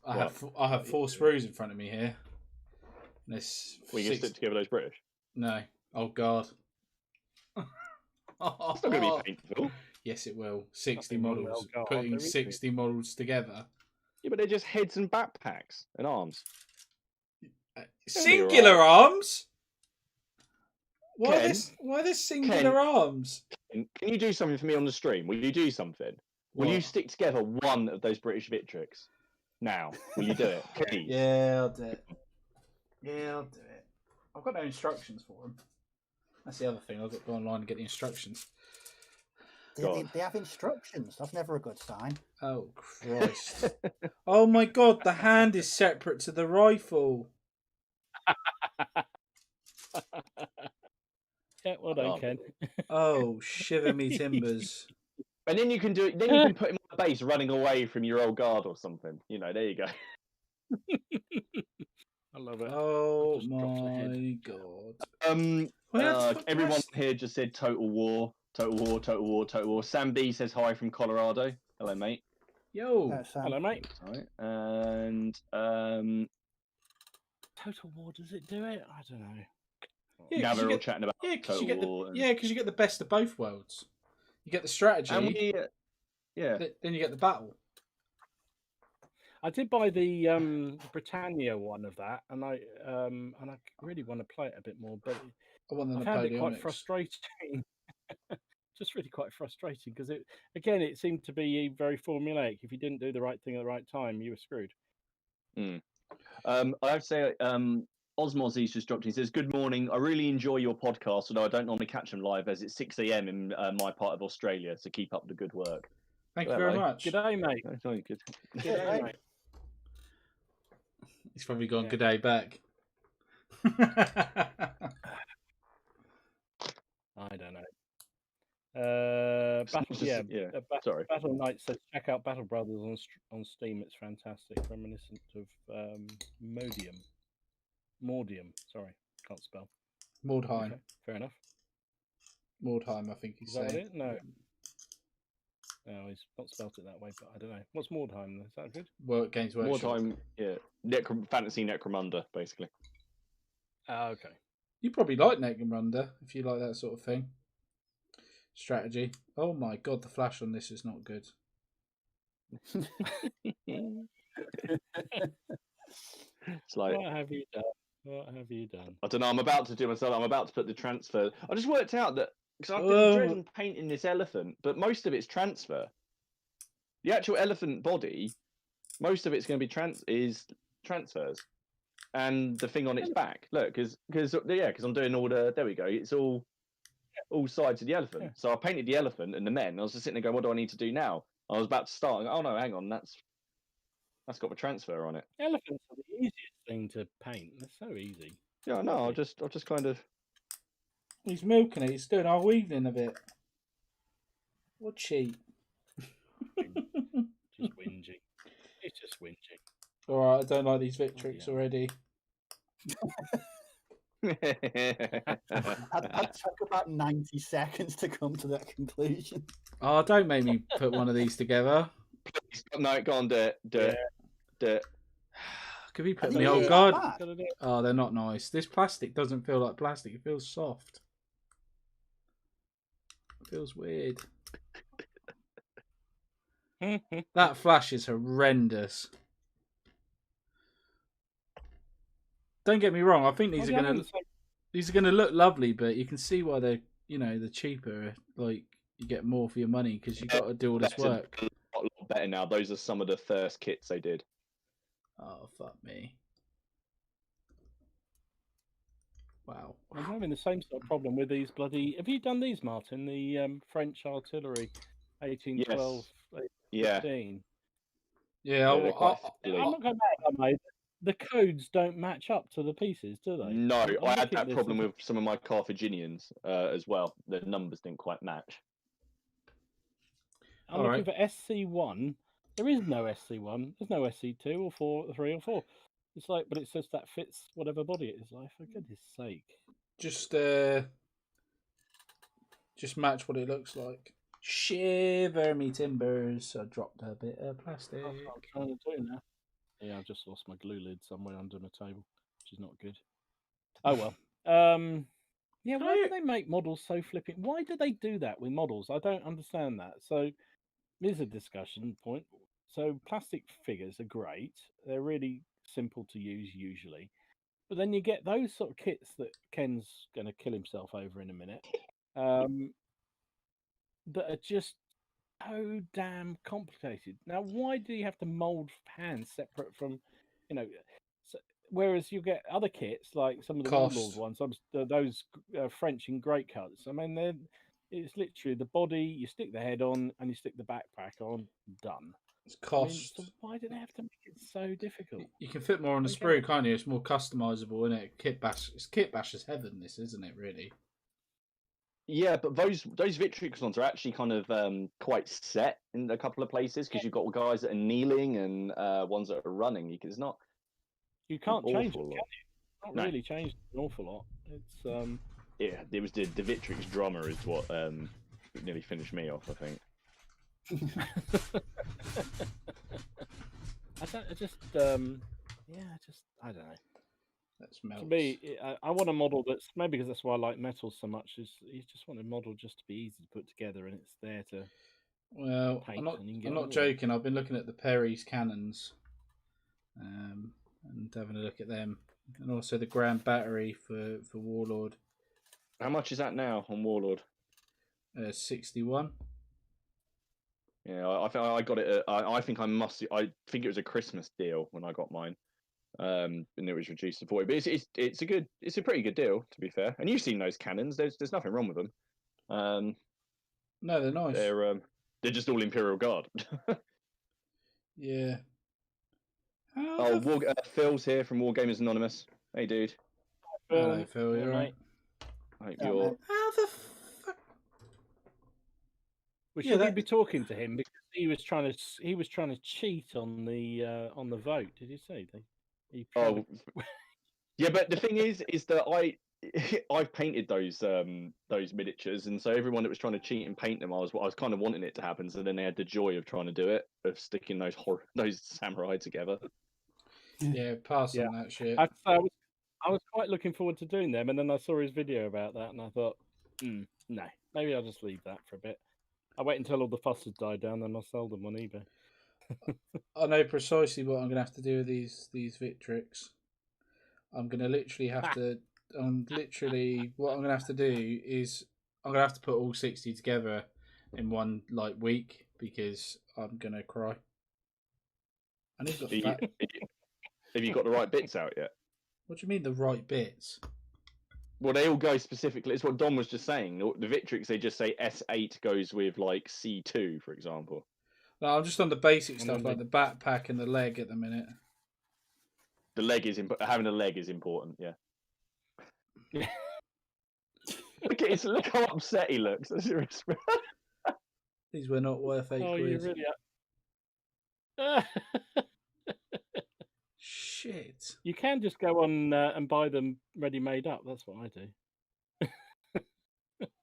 I have 4 sprues in front of me here. This. Well, you stick together those British? No. Oh God. It's not going to be painful. Yes, it will. 60 models. Putting 60 models together. Yeah, but they're just heads and backpacks and arms. Singular arms? Why Ken, this singular arms? Can you do something for me on the stream? Will you do something? Will you stick together one of those British Victrix? Now, will you do it? Please. Yeah, I'll do it. I've got no instructions for them. That's the other thing. I've got to go online and get the instructions. They have instructions. That's never a good sign. Oh, Christ. Oh, my God. The hand is separate to the rifle. Yeah, well done, Ken. Oh, shiver me timbers. And then you can do it. Then you can put him on the base running away from your old guard or something. There you go. I love it. Oh, my God. Everyone here just said Total War. Total War, Total War, Total War. Sam B says hi from Colorado. Hello, mate. Yo. Hello, mate. Right. And Total War, does it do it? I don't know. Yeah, now they're all chatting about Total War. Because you get the best of both worlds. You get the strategy. And then you get the battle. I did buy the Britannia one of that, and I really want to play it a bit more, but I want the I found it quite Napoleonics. frustrating. Just really quite frustrating because it seemed to be very formulaic. If you didn't do the right thing at the right time, you were screwed. I have to say, Osmosie's just dropped in. He says, "Good morning. I really enjoy your podcast, although I don't normally catch them live as it's 6 a.m. in my part of Australia. So keep up the good work." Thank you very much. Good day, mate. That's very good. Good day, mate. He's probably gone good day back. I don't know. Battle Knight says check out Battle Brothers on Steam. It's fantastic, reminiscent of Mordium. Sorry, can't spell. Mordheim. Okay, fair enough. Mordheim, I think he's saying. Is that it? No, he's not spelt it that way. But I don't know. What's Mordheim? Is that good? Games Workshop. Mordheim, yeah, fantasy Necromunda, basically. Okay. You probably like Necromunda if you like that sort of thing. Strategy. Oh my God, the flash on this is not good. It's like, What have you done? What have you done? I don't know. I'm about to do myself. I'm about to put the transfer. I just worked out that because I've been Oh. dreading painting this elephant, but most of it's transfer. The actual elephant body, most of it's going to be transfers, and the thing on its back. Look, because I'm doing all the. There we go. It's all sides of the elephant. Yeah. So I painted the elephant and the men. I was just sitting there going, what do I need to do now? I was about to start. And, oh no, hang on. That's got the transfer on it. Elephants are the easiest thing to paint. They're so easy. Yeah, no. I'll just kind of. He's milking it. He's doing our evening a bit. What cheat? Just whinging. It's just whinging. All right, I don't like these Victrix already. That took about 90 seconds to come to that conclusion. Oh, don't make me put one of these together. Please, no, go on, do it. Could we put Are me? they Oh that God! bad? Oh, they're not nice. This plastic doesn't feel like plastic. It feels soft. It feels weird. That flash is horrendous. Don't get me wrong. I think these are gonna look lovely, but you can see why they're they're cheaper. Like you get more for your money because you got to do all this work. A lot better now. Those are some of the first kits they did. Oh fuck me! Wow. I'm having the same sort of problem with these bloody. Have you done these, Martin? The French artillery, 1812, Yeah. 18. Yeah, they're quite I'm silly. not going to lie, mate. The codes don't match up to the pieces, do they? No, I'm I had looking at that this problem and- with some of my Carthaginians as well. The numbers didn't quite match. I'm looking for SC1. There is no SC1. There's no SC2 or 4, 3 or 4. It's like, but it says that fits whatever body it is. Like, for goodness sake. Just match what it looks like. Shiver me timbers. I dropped a bit of plastic. That's what I'm trying to do now. Yeah, I've just lost my glue lid somewhere under my table, which is not good. Oh well. Yeah, why do they make models so flipping? Why do they do that with models? I don't understand that. So here's a discussion point. So plastic figures are great. They're really simple to use usually. But then you get those sort of kits that Ken's going to kill himself over in a minute. That are just so damn complicated. Now, why do you have to mold hands separate from, whereas you get other kits like some of the Warlord ones, those French in great cuts. I mean, it's literally the body. You stick the head on and you stick the backpack on. Done. It's cost. I mean, so why do they have to make it so difficult? You can fit more on the sprue, can't you? It's more customizable, isn't it? It's kit bashers heaven, this, isn't it? Really. Yeah, but those Victrix ones are actually kind of quite set in a couple of places because you've got guys that are kneeling and ones that are running. It's not. You can't change it, awful can lot. you? Not No. really changed an awful lot. It's Yeah, it was the Victrix drummer is what nearly finished me off, I think. I don't know. That's melts. To me, I want a model that's maybe because that's why I like metals so much. Is you just want a model just to be easy to put together and it's there to. Well, paint and you can get I'm not on with joking. I've been looking at the Perry's cannons, and having a look at them, and also the Grand Battery for Warlord. How much is that now on Warlord? 61. Yeah, I think I got it. I think I think it was a Christmas deal when I got mine, and it was reduced to 40. But it's a pretty good deal, to be fair. And you've seen those cannons. There's nothing wrong with them. No, they're nice. They're just all Imperial Guard. Yeah. Phil's here from Wargamers Anonymous. Hey, dude. Hello, Phil. You're right. I hope you're. How the fuck? We should be talking to him because he was trying to cheat on the vote. Did you see? Yeah, but the thing is that I've painted those miniatures, and so everyone that was trying to cheat and paint them, I was kind of wanting it to happen. So then they had the joy of trying to do it, of sticking those samurai together. Yeah, pass on that shit. I was quite looking forward to doing them, and then I saw his video about that, and I thought, no, maybe I'll just leave that for a bit. I wait until all the fuss has died down, then I'll sell them on eBay. I know precisely what I'm going to have to do with these Victrix. I'm going to literally have to. What I'm going to have to do is I'm going to have to put all 60 together in one week because I'm going to cry. And he's got fat. Have you got the right bits out yet? What do you mean the right bits? Well, they all go specifically. It's what Don was just saying. The Victrix, they just say S8 goes with C2, for example. No, I'm just on the basic stuff like the backpack and the leg at the minute. The leg is having a leg is important. Yeah. Look how upset he looks. These were not worth £8. Oh, you really are. Shit. You can just go on and buy them ready made up. That's what I do.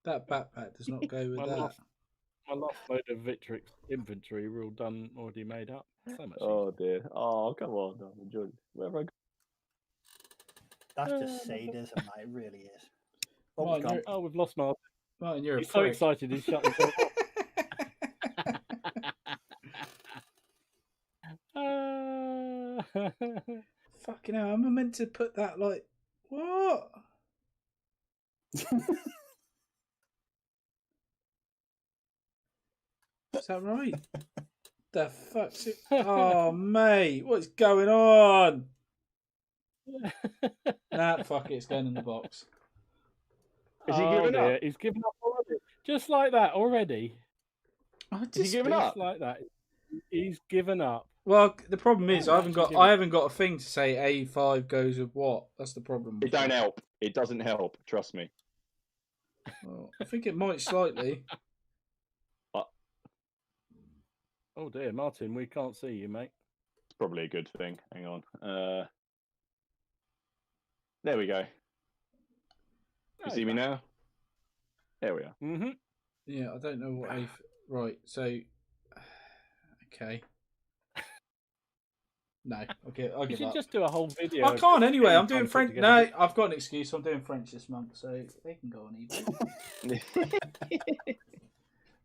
That backpack does not go with that. My last load of Victrix inventory were all done already made up. So much. Oh dear. Oh, come on. Enjoy. Wherever I go. That's just sadism, it really is. Martin, Oh, we've lost Martin. Martin, you're He's a so prick. excited he's shut himself off. Fucking hell, am I meant to put that what? Is that right? The fuck's it? Oh, mate, what's going on? Nah, fuck it, it's going in the box. Is he giving up? He's given up already. Just like that already. Is he giving up? Just like that. He's given up. Well, the problem is I haven't got a thing to say A5 goes with what. That's the problem. It don't help. It doesn't help. Trust me. Well, I think it might slightly. Oh dear, Martin, we can't see you, mate. It's probably a good thing. Hang on. There we go. You see me now? There we are. Mm-hmm. Yeah, I don't know what right. So, okay. No, okay. I'll You give should up. just do a whole video. I can't anyway. I'm doing French. French. No, I've got an excuse. I'm doing French this month, so they can go on eBay.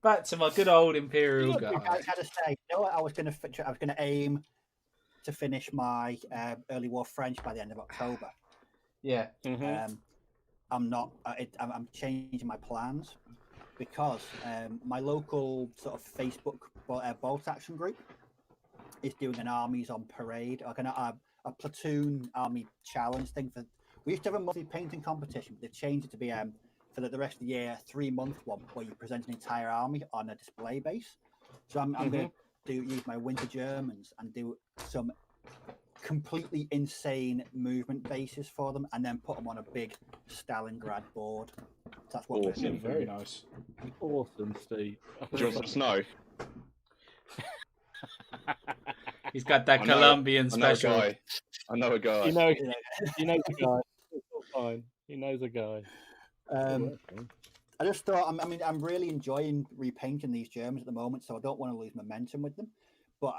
Back to my good old Imperial guy. I had to say, you know what? I was going to aim to finish my early war French by the end of October. Yeah. Mm-hmm. I'm not. I'm changing my plans because my local sort of Facebook bolt action group is doing an armies on parade, like a platoon army challenge thing. We used to have a monthly painting competition, but they've changed it to be for the rest of the year 3-month one where you present an entire army on a display base. So I'm going to use my winter Germans and do some completely insane movement bases for them, and then put them on a big Stalingrad board. That's what awesome. we're doing. Very nice. Awesome, Steve. Do you want some snow? He's got that Colombian special. I know a guy. He knows a guy. It's all fine. He knows a guy. I just thought, I'm really enjoying repainting these Germans at the moment, so I don't want to lose momentum with them. But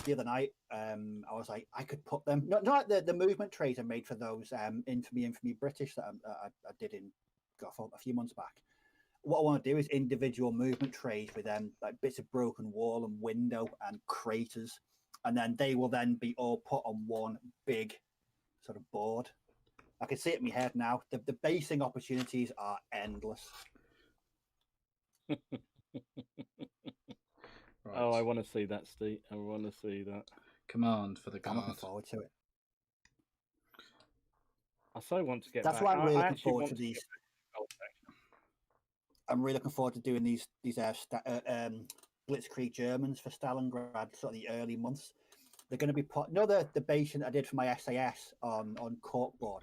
the other night, I was like, I could put them, not like the movement trays I made for those infamy British that I did a few months back. What I want to do is individual movement trays with like bits of broken wall and window and craters, and then they will then be all put on one big sort of board. I can see it in my head now. The basing opportunities are endless. Right. Oh, I want to see that, Steve. I want to see that. Command for the I'm guard. looking forward to it. I so want to get That's back. why I'm really I looking actually forward want to these. get back to Gold Section. I'm really looking forward to doing these Blitzkrieg Germans for Stalingrad, sort of the early months. They're going to be put. The basing I did for my SAS on corkboard.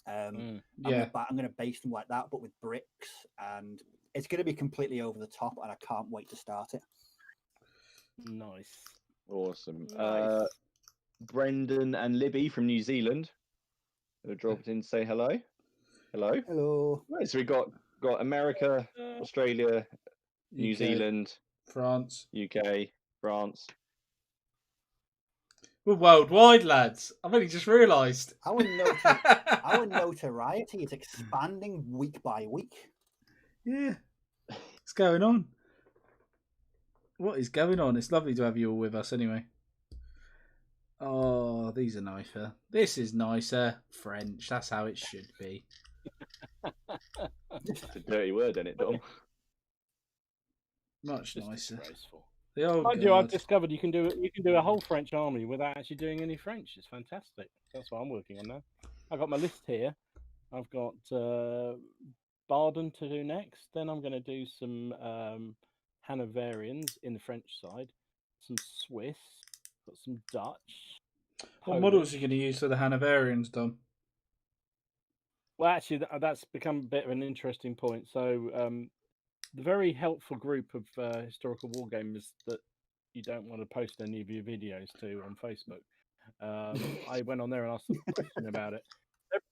I'm going to base them like that, but with bricks, and it's going to be completely over the top, and I can't wait to start it. Nice. Awesome. Nice. Brendan and Libby from New Zealand who dropped in to say hello. Hello. Hello. Right, so we got America, Australia, New UK, Zealand, France, UK, France. We're worldwide, lads. I've only just realised. Our notoriety is expanding week by week. Yeah. What's going on? What is going on? It's lovely to have you all with us anyway. Oh, these are nicer. This is nicer. French. That's how it should be. That's a dirty word, isn't it, Dom? Much Just nicer. disgraceful. The old Mind you, I've guard. discovered you can do a whole French army without actually doing any French. It's fantastic. That's what I'm working on now. I've got my list here. I've got Baden to do next. Then I'm going to do some Hanoverians in the French side, some Swiss, got some Dutch. What models are you going to use for the Hanoverians, Dom? Well, actually, that's become a bit of an interesting point. So, the very helpful group of historical wargamers that you don't want to post any of your videos to on Facebook, I went on there and asked them a question about it.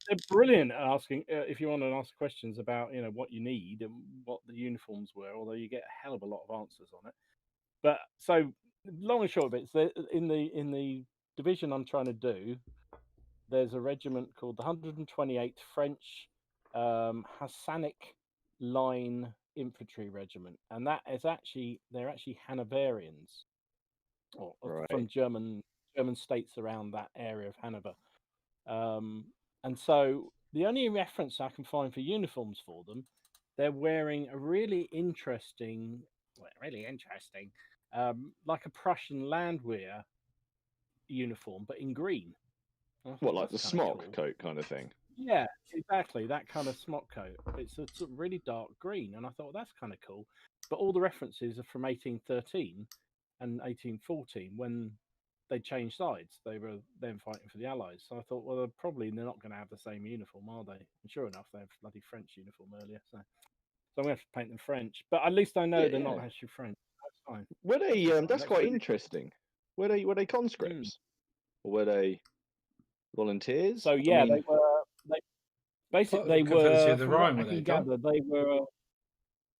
They're brilliant at asking if you want to ask questions about what you need and what the uniforms were. Although you get a hell of a lot of answers on it. But so long and short of it, so in the division I'm trying to do, there's a regiment called the 128th French Hassanic Line Infantry Regiment, and they're actually Hanoverians, or from German states around that area of Hanover. And so the only reference I can find for uniforms for them, they're wearing a really interesting, like a Prussian Landwehr uniform, but in green. What, like the smock coat kind of thing? Yeah, exactly. That kind of smock coat. It's a sort of really dark green, and I thought that's kind of cool. But all the references are from 1813 and 1814 when they changed sides. They were then fighting for the Allies. So I thought, well, they're not going to have the same uniform, are they? And sure enough, they have bloody French uniform earlier. So I'm going to have to paint them French. But at least I know they're not actually French. That's fine. Were they? That's quite interesting. Were they conscripts, or were they volunteers? So yeah, they were. Basically, they were. From what I can gather, they were.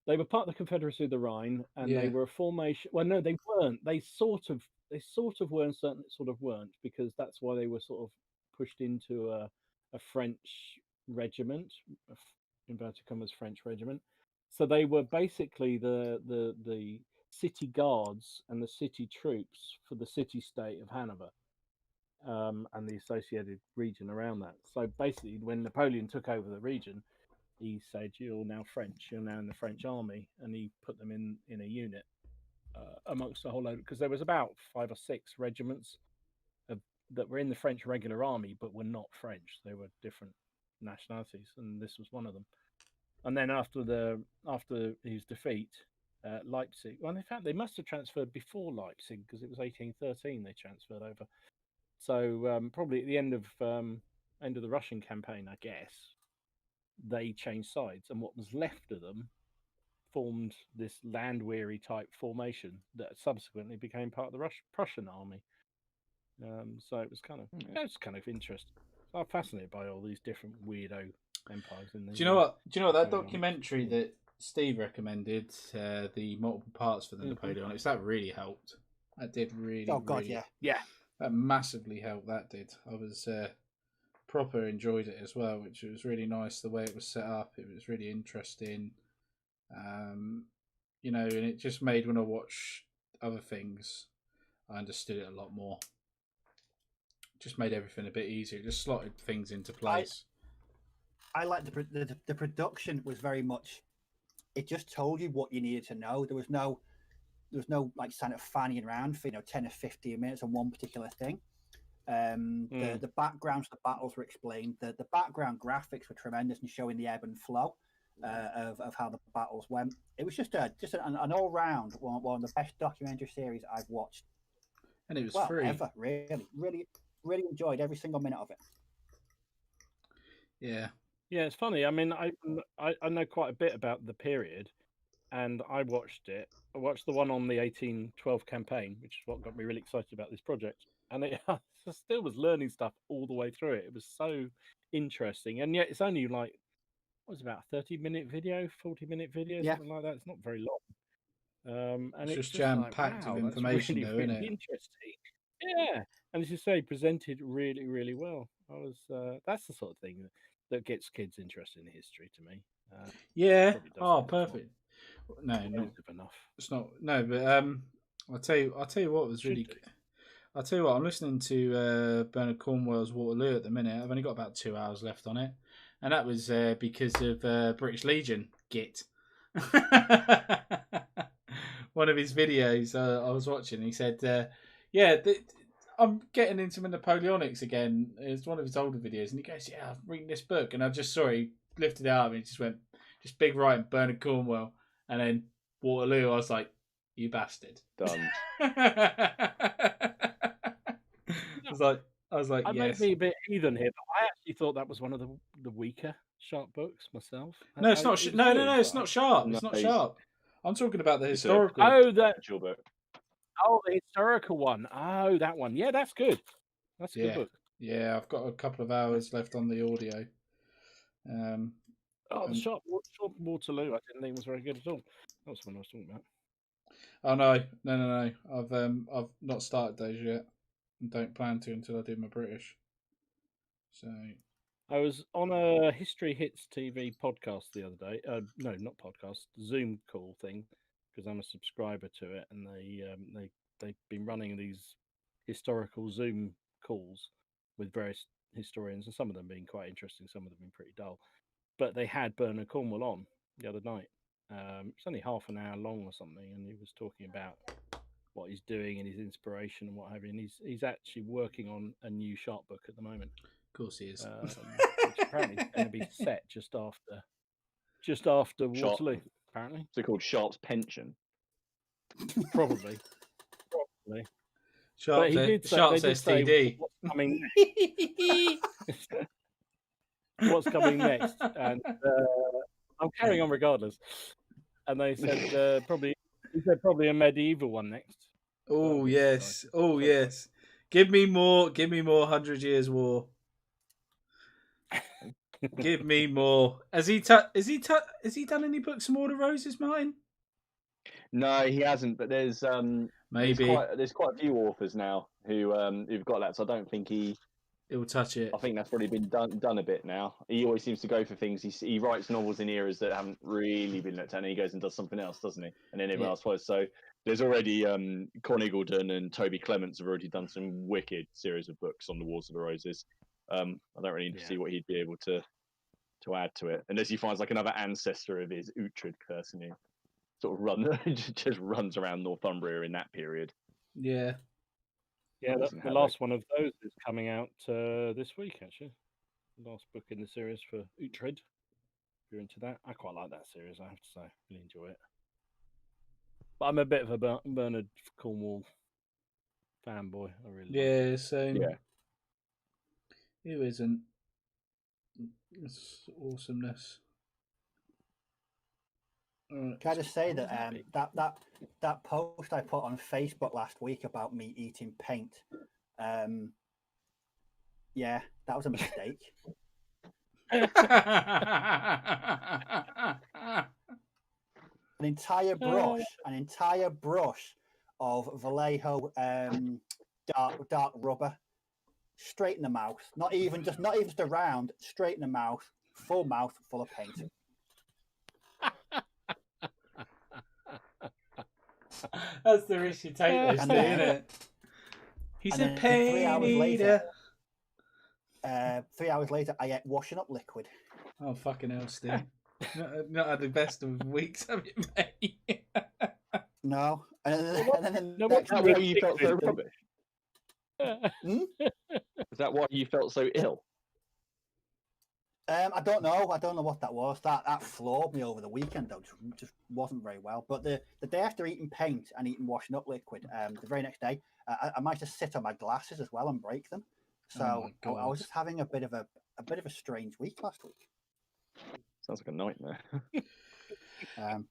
They were part of the Confederacy of the Rhine, and they were a formation. Well, no, they weren't. They sort of were, and certainly sort of weren't, because that's why they were sort of pushed into a French regiment, inverted commas French regiment. So they were basically the city guards and the city troops for the city-state of Hanover, and the associated region around that. So basically, when Napoleon took over the region, he said, "You're now French. You're now in the French army," and he put them in a unit amongst a whole load, because there was about 5 or 6 regiments that were in the French regular army, but were not French. They were different nationalities, and this was one of them. And then after his defeat, Leipzig. Well, in fact, they must have transferred before Leipzig, because it was 1813 they transferred over. So probably at the end of the Russian campaign, I guess, they changed sides, and what was left of them formed this Landwehr type formation that subsequently became part of the Prussian army. So it was kind of interesting. I'm fascinated by all these different weirdo empires. Do you know what? That documentary that Steve recommended, the multiple parts for the Napoleonics, that really helped. That did really. Oh God, really, yeah. That massively helped. That did. I was proper enjoyed it as well, which was really nice the way it was set up. It was really interesting. And it just made, when I watch other things, I understood it a lot more. Just made everything a bit easier. It just slotted things into place. I like the production was very much. It just told you what you needed to know. There was no like kind of fanning around for 10 or 15 minutes on one particular thing. The backgrounds of the battles were explained. The background graphics were tremendous in showing the ebb and flow of how the battles went. It was just an all round one of the best documentary series I've watched. And it was free. Ever, really enjoyed every single minute of it. Yeah. Yeah, it's funny. I mean, I know quite a bit about the period, and I watched it. I watched the one on the 1812 campaign, which is what got me really excited about this project. And I still was learning stuff all the way through it. It was so interesting. And yet it's only like, what was it, about a 30-minute video, 40-minute video, something like that. It's not very long. And it's just jam-packed like, wow, of information, that's though, isn't it? Interesting. Yeah. And as you say, presented really, really well. That's the sort of thing that gets kids interested in history to me. Yeah. Oh, perfect. No, not enough. It's not. No, but I'll tell you what was really. I'll tell you what. I'm listening to Bernard Cornwell's Waterloo at the minute. I've only got about 2 hours left on it, and that was because of British Legion. Git. One of his videos I was watching. He said, I'm getting into my Napoleonics again. It's one of his older videos, and he goes, "Yeah, I'm reading this book," and I just saw he lifted it up and he just went, just big writing, Bernard Cornwell, and then Waterloo. I was like, "You bastard!" Done. I was like, I yes. may be a bit heathen here, but I actually thought that was one of the weaker Sharp books myself. No, it's not. No, it's not Sharp. No, It's not he's- Sharp. I'm talking about the It's historical. the book. historical one. Oh, that one. Yeah, that's good. That's a good book. Yeah, I've got a couple of hours left on the audio. The Sharp Waterloo, I didn't think was very good at all. That was the one I was talking about. Oh no. I've not started those yet, and don't plan to until I do my British. So I was on a History Hits TV podcast the other day. No, not podcast, Zoom call thing, because I'm a subscriber to it, and they've been running these historical Zoom calls with various historians, and some of them being quite interesting, some of them being pretty dull. But they had Bernard Cornwell on the other night. It's only half an hour long or something, and he was talking about what he's doing and his inspiration and what have you. And he's actually working on a new Sharp book at the moment. of course he is. Which apparently is going to be set just after Waterloo. Apparently, Is it called Sharp's Pension? probably. Sharp, But he did say, Sharp they did say STD. what's coming next, and I'm carrying on regardless. And they said probably a medieval one next. Oh yes, yes. Give me more 100 Years War. Give me more. Has he done any books from Order of Roses, Martin? No, he hasn't. But there's Maybe there's quite a few authors now who've got that. So I don't think he'll touch it. I think that's probably been done a bit now. He always seems to go for things. He writes novels in eras that haven't really been looked at, and he goes and does something else, doesn't he? And then everyone else follows. So there's already Con Eagledon and Toby Clements have already done some wicked series of books on the Wars of the Roses. I don't really see what he'd be able to add to it, unless he finds like another ancestor of his, Uhtred person, who sort of just runs around Northumbria in that period. Yeah. Yeah, the last one of those is coming out this week, actually. The last book in the series for Uhtred. If you're into that, I quite like that series, I have to say. Really enjoy it. But I'm a bit of a Bernard Cornwell fanboy. I really like it. Same. Yeah. Who isn't? It's awesomeness. Can I just say that that post I put on Facebook last week about me eating paint, that was a mistake. An entire brush of Vallejo dark rubber, straight in the mouth. Not even just around, straight in the mouth, full of paint. That's the risk you take, though, Steve, isn't it? He's a pain eater. 3 hours later, I ate washing up liquid. Oh, fucking hell, Steve. not had the best of weeks, have you, mate? No. And then Is that why you felt so rubbish? Is that why you felt so ill? I don't know what that was. That floored me over the weekend, though. Just wasn't very well. But the day after eating paint and eating washing up liquid, the very next day, I managed to sit on my glasses as well and break them. So I was just having a bit of a strange week last week. Sounds like a nightmare.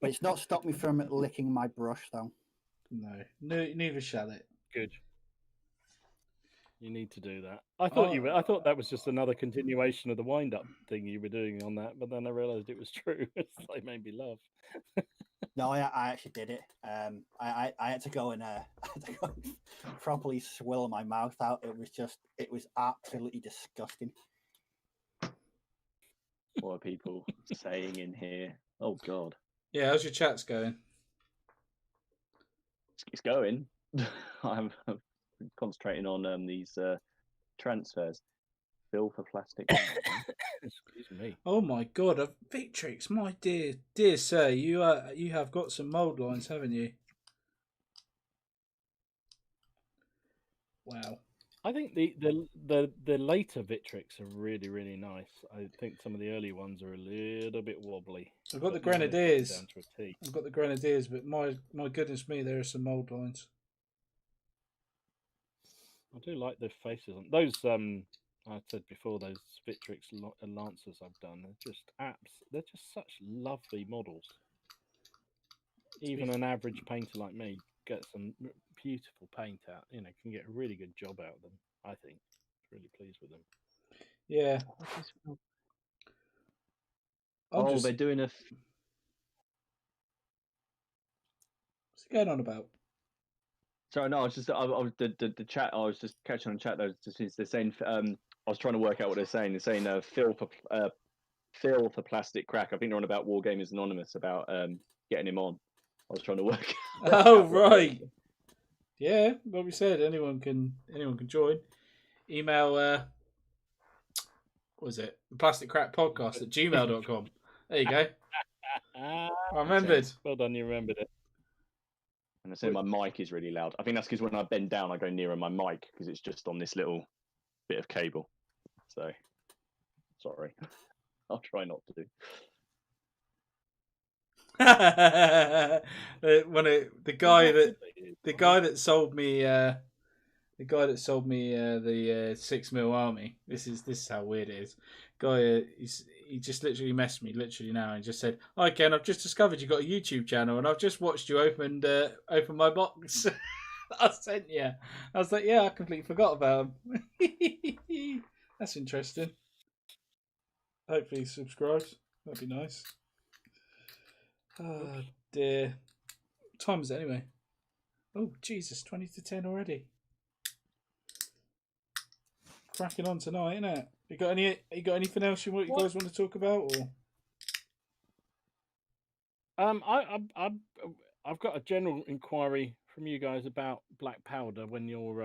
But it's not stopped me from licking my brush, though. No, neither shall it. Good. You need to do that. I thought that was just another continuation of the wind-up thing you were doing on that, but then I realised it was true. It's like made me laugh. No, I actually did it. I had to go and properly swill my mouth out. It was absolutely disgusting. What are people saying in here? Oh God. Yeah, how's your chats going? it's going. I'm concentrating on these transfers. Bill for plastic. Excuse me. Oh my God, a Victrix, my dear sir, you have got some mould lines, haven't you? Wow. I think the later Victrix are really nice. I think some of the early ones are a little bit wobbly. I've got the but mine are Grenadiers. down to a T. I've got the Grenadiers, but my goodness me, there are some mould lines. I do like the faces on those. I said before, those Victrix Lancers I've done. They're just such lovely models. Even an average painter like me gets some beautiful paint out. You know, can get a really good job out of them. I think. Really pleased with them. Yeah. They're doing a. What's it going on about? Sorry, no, I was just the chat. I was just catching on the chat. They're saying. I was trying to work out what they're saying. They're saying Phil for plastic crack. I think they're on about Wargamers Anonymous about getting him on. I was trying to work. Oh right. Yeah, like we said, anyone can join. Email what was it? The Plastic Crack Podcast at gmail.com. There you go. I remembered. Well done, you remembered it. And I say my mic is really loud. I think that's because when I bend down, I go nearer my mic because it's just on this little bit of cable. So, sorry. I'll try not to. The guy that sold me the 6mm army. This is how weird it is. Guy, he just literally messaged me now and just said, "Hi Ken, I've just discovered you got a YouTube channel and I've just watched you open my box." I sent you. I was like, yeah, I completely forgot about him. That's interesting. Hopefully he subscribes. That'd be nice. Oh dear. What time is it anyway? Oh Jesus, 20 to 10 already. Cracking on tonight, isn't it? You got anything else you guys want to talk about, or? I've got a general inquiry from you guys about black powder when you're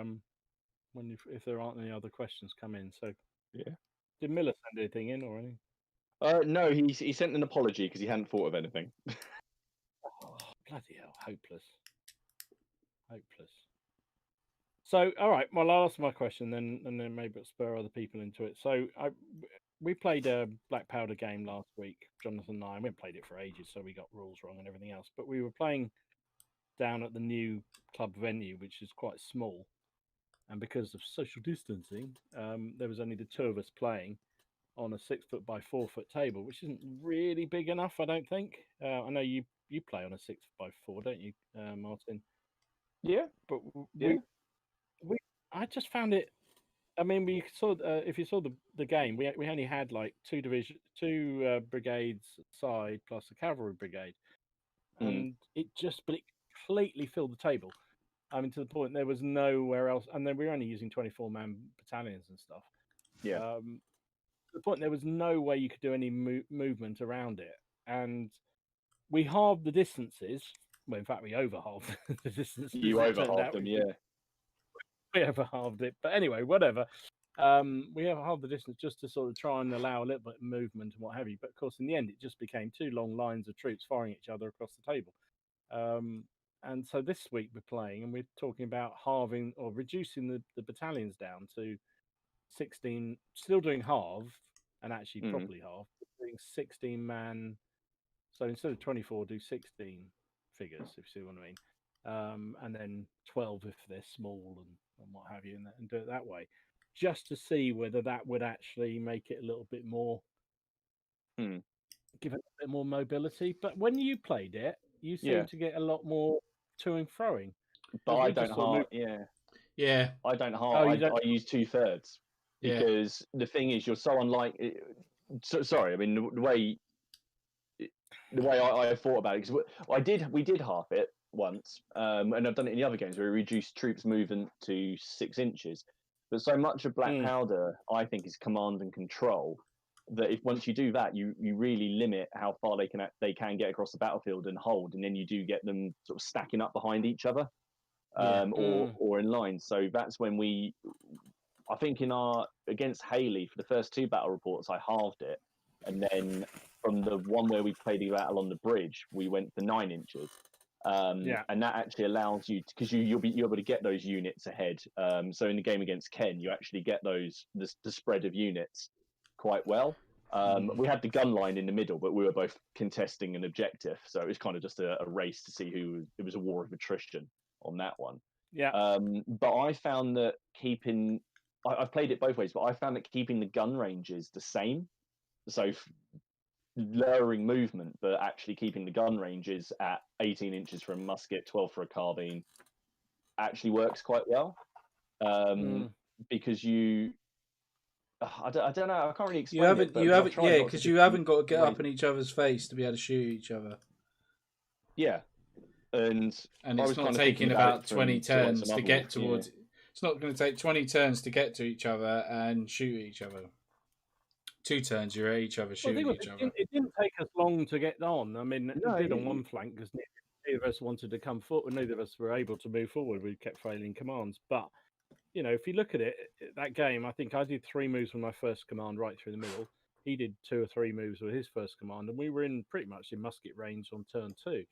if there aren't any other questions come in. So yeah, did Miller send anything in or anything? No, he sent an apology because he hadn't thought of anything. Oh, bloody hell, hopeless. So, all right, well, I'll ask my question then, and then maybe it'll spur other people into it. So, we played a Black Powder game last week, Jonathan and I. We haven't played it for ages, so we got rules wrong and everything else. But we were playing down at the new club venue, which is quite small. And because of social distancing, there was only the two of us playing on a 6 foot by 4 foot table, which isn't really big enough, I don't think. I know you play on a 6 by 4, don't you, Martin? Yeah, but I just found it. I mean, we saw if you saw the game, we only had like two brigades side plus a cavalry brigade, and it completely filled the table. I mean, to the point there was nowhere else, and then we were only using 24-man battalions and stuff. Yeah. To the point there was no way you could do any movement around it, and we halved the distances. Well, in fact, we over-halved the distances. You over-halved them, yeah. We over-halved it. But anyway, whatever. We over-halved the distance just to sort of try and allow a little bit of movement and what have you. But, of course, in the end, it just became two long lines of troops firing each other across the table. And so this week we're playing, and we're talking about halving or reducing the battalions down to 16, still doing half, and actually properly half, doing 16-man. So instead of 24, do 16 figures, if you see what I mean. And then 12 if they're small and what have you, and do it that way, just to see whether that would actually make it a little bit more, give it a bit more mobility. But when you played it, you seemed to get a lot more to and froing. But I don't halve. Yeah. I don't halve. I use 2/3 because the thing is, you're so unlike. Sorry, I mean the way I thought about it, because we did half it once, and I've done it in the other games where we reduced troops movement to 6 inches. But so much of Black Powder, I think, is command and control, that if once you do that, you really limit how far they can get across the battlefield and hold, and then you do get them sort of stacking up behind each other. or in line. So that's when I think against Haley for the first 2 battle reports, I halved it, and then from the one where we played the battle on the bridge, we went for 9 inches. And that actually allows you, because you'll be able to get those units ahead. So in the game against Ken, you actually get the spread of units quite well. We had the gun line in the middle, but we were both contesting an objective, so it was kind of just a race to see it was a war of attrition on that one. Yeah. But I found that I've played it both ways, but I found that keeping the gun ranges the same, so lowering movement, but actually keeping the gun ranges at 18 inches for a musket, 12 for a carbine, actually works quite well. Because I don't know. I can't really explain it. Because you haven't got to get up in each other's face to be able to shoot each other. Yeah, and it's not taking about 20 turns to get towards. Yeah. It's not going to take 20 turns to get to each other and shoot each other. 2 turns, you're at each other shooting each other. It didn't take us long to get on. I mean, it did on one flank because neither of us wanted to come forward. Neither of us were able to move forward. We kept failing commands. But, if you look at it, that game, I think I did 3 moves with my first command right through the middle. He did 2 or 3 moves with his first command, and we were pretty much in musket range on turn 2.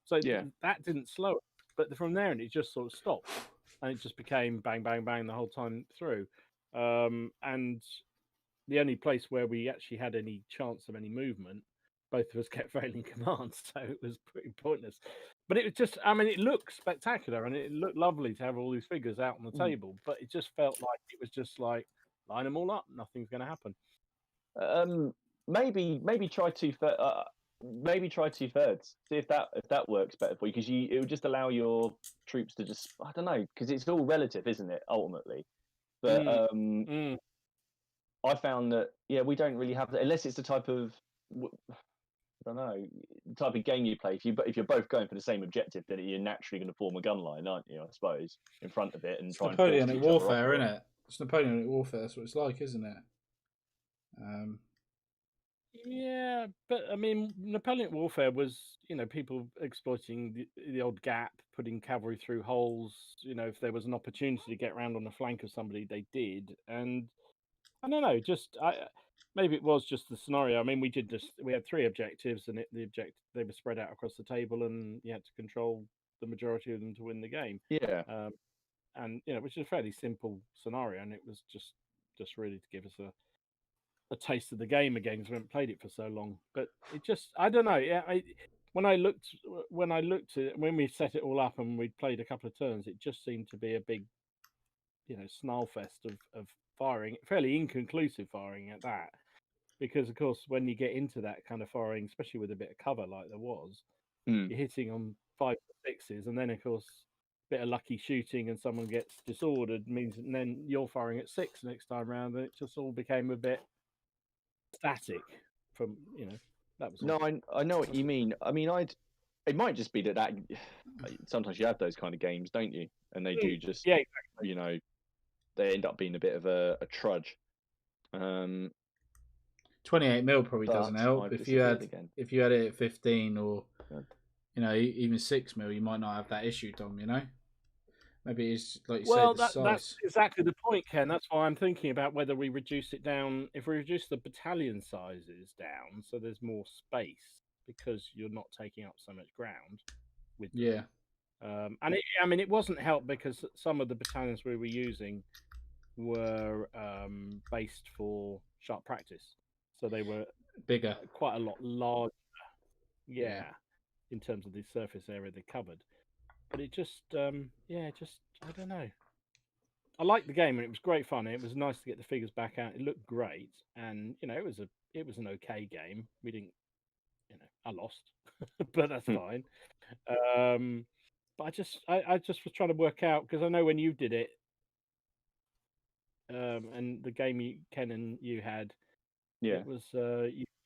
So that didn't slow it. But from there, it just sort of stopped. And it just became bang, bang, bang the whole time through. And the only place where we actually had any chance of any movement, both of us kept failing commands, so it was pretty pointless. But it was just, it looked spectacular, and it looked lovely to have all these figures out on the table, but it just felt like it was just like, line them all up, nothing's going to happen. Maybe try 2/3. Maybe try 2/3. See if that works better for you, because it would just allow your troops to just, I don't know, because it's all relative, isn't it? Ultimately, but I found that we don't really have that unless it's the type of type of game you play. If you're both going for the same objective, then you're naturally going to form a gun line, aren't you? I suppose in front of it and try Napoleonic warfare, isn't it? It's Napoleonic warfare. That's what it's like, isn't it? Yeah, but Napoleonic warfare was, people exploiting the odd gap, putting cavalry through holes. If there was an opportunity to get around on the flank of somebody, they did. And I don't know, maybe it was just the scenario. We had 3 objectives, and they were spread out across the table, and you had to control the majority of them to win the game. Yeah. And which is a fairly simple scenario, and it was just really to give us a taste of the game again, because we haven't played it for so long. But it just, I don't know. Yeah, when I looked at it, when we set it all up and we played a couple of turns, it just seemed to be a big, snarl fest of firing, fairly inconclusive firing at that. Because of course, when you get into that kind of firing, especially with a bit of cover like there was, you're hitting on 5 or 6s, and then of course, a bit of lucky shooting and someone gets disordered means, and then you're firing at 6 next time round, and it just all became a bit static from that was all. No, I know what you mean. It might just be that sometimes you have those kind of games, don't you? And they do just exactly. They end up being a bit of a trudge. 28 mil probably doesn't help. If you had it at 15 or even 6 mil, you might not have that issue, Dom. Maybe it's like you said, the size. That's exactly the point, Ken. That's why I'm thinking about whether we reduce it down. If we reduce the battalion sizes down, so there's more space because you're not taking up so much ground. And it wasn't helped because some of the battalions we were using were based for sharp practice, so they were bigger, quite a lot larger. Yeah, in terms of the surface area they covered. But it just, I don't know. I liked the game, and it was great fun. It was nice to get the figures back out. It looked great, and it was an okay game. We didn't, I lost, but that's fine. But I just was trying to work out, because I know when you did it, and the game Ken and you had, it was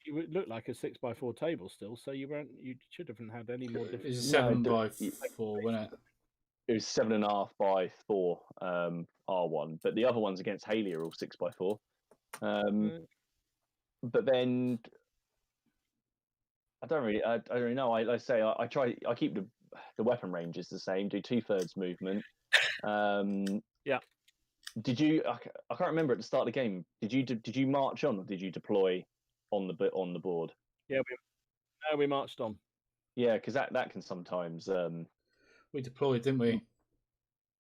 you looked like a 6x4 table still, so you should have had any more difference. It was 7x4, wasn't it? It was 7.5 by 4 R1, but the other ones against Haley are all 6x4. But then I don't really know. I keep the weapon range is the same. Do 2/3 movement. Yeah. Did you? I can't remember at the start of the game. Did you march on or did you deploy on the board? Yeah, we marched on. Yeah, because that can sometimes. We deployed, didn't we?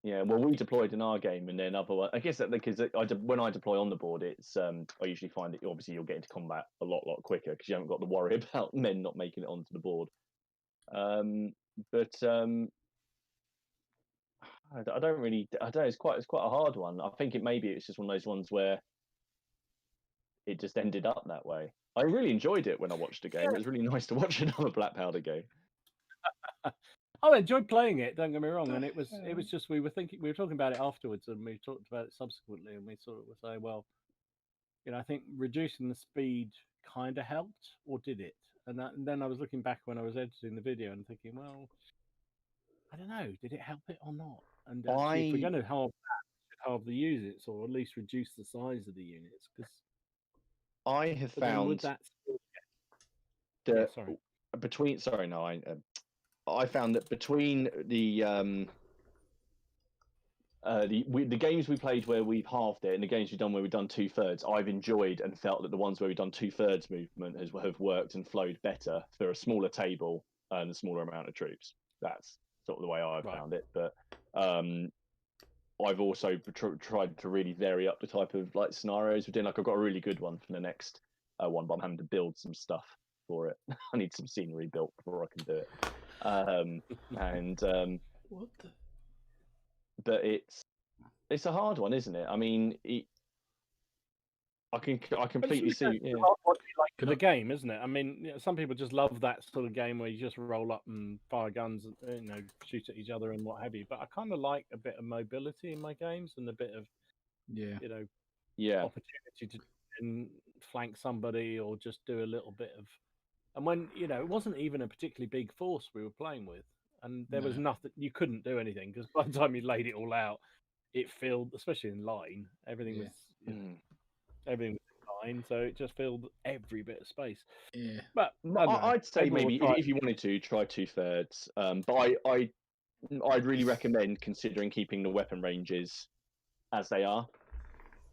Yeah, well, we deployed in our game, and then otherwise, I guess that because when I deploy on the board, it's I usually find that obviously you'll get into combat a lot quicker because you haven't got to worry about men not making it onto the board. But I don't really. I don't know. It's quite a hard one. I think maybe it's just one of those ones where it just ended up that way. I really enjoyed it when I watched the game. Yeah. It was really nice to watch another Black Powder game. I enjoyed playing it. Don't get me wrong, and it was just we were talking about it afterwards, and we talked about it subsequently, and we sort of were saying, well, I think reducing the speed kind of helped, or did it? And then I was looking back when I was editing the video and thinking, well, I don't know, did it help it or not? And if we're going to halve that, we should halve the units, or at least reduce the size of the units, because I have found that between. Sorry, no, I found that between the games we played where we've halved it and the games we've done where we've done 2/3, I've enjoyed and felt that the ones where we've done 2/3 movement have worked and flowed better for a smaller table and a smaller amount of troops. That's sort of the way I've found it. But I've also tried to really vary up the type of scenarios we're doing. I've got a really good one for the next one, but I'm having to build some stuff for it. I need some scenery built before I can do it. What the? But it's a hard one, isn't it? I mean, I completely see. Yeah. What you like for the game, isn't it? I mean, some people just love that sort of game where you just roll up and fire guns, and shoot at each other and what have you. But I kind of like a bit of mobility in my games and a bit of opportunity to flank somebody or just do a little bit of. And when it wasn't even a particularly big force we were playing with, and there was nothing, you couldn't do anything because by the time you laid it all out, it filled, especially in line, everything was everything was in line, so it just filled every bit of space. Yeah, but I'd say maybe if you wanted to try 2/3, but I'd really recommend considering keeping the weapon ranges as they are.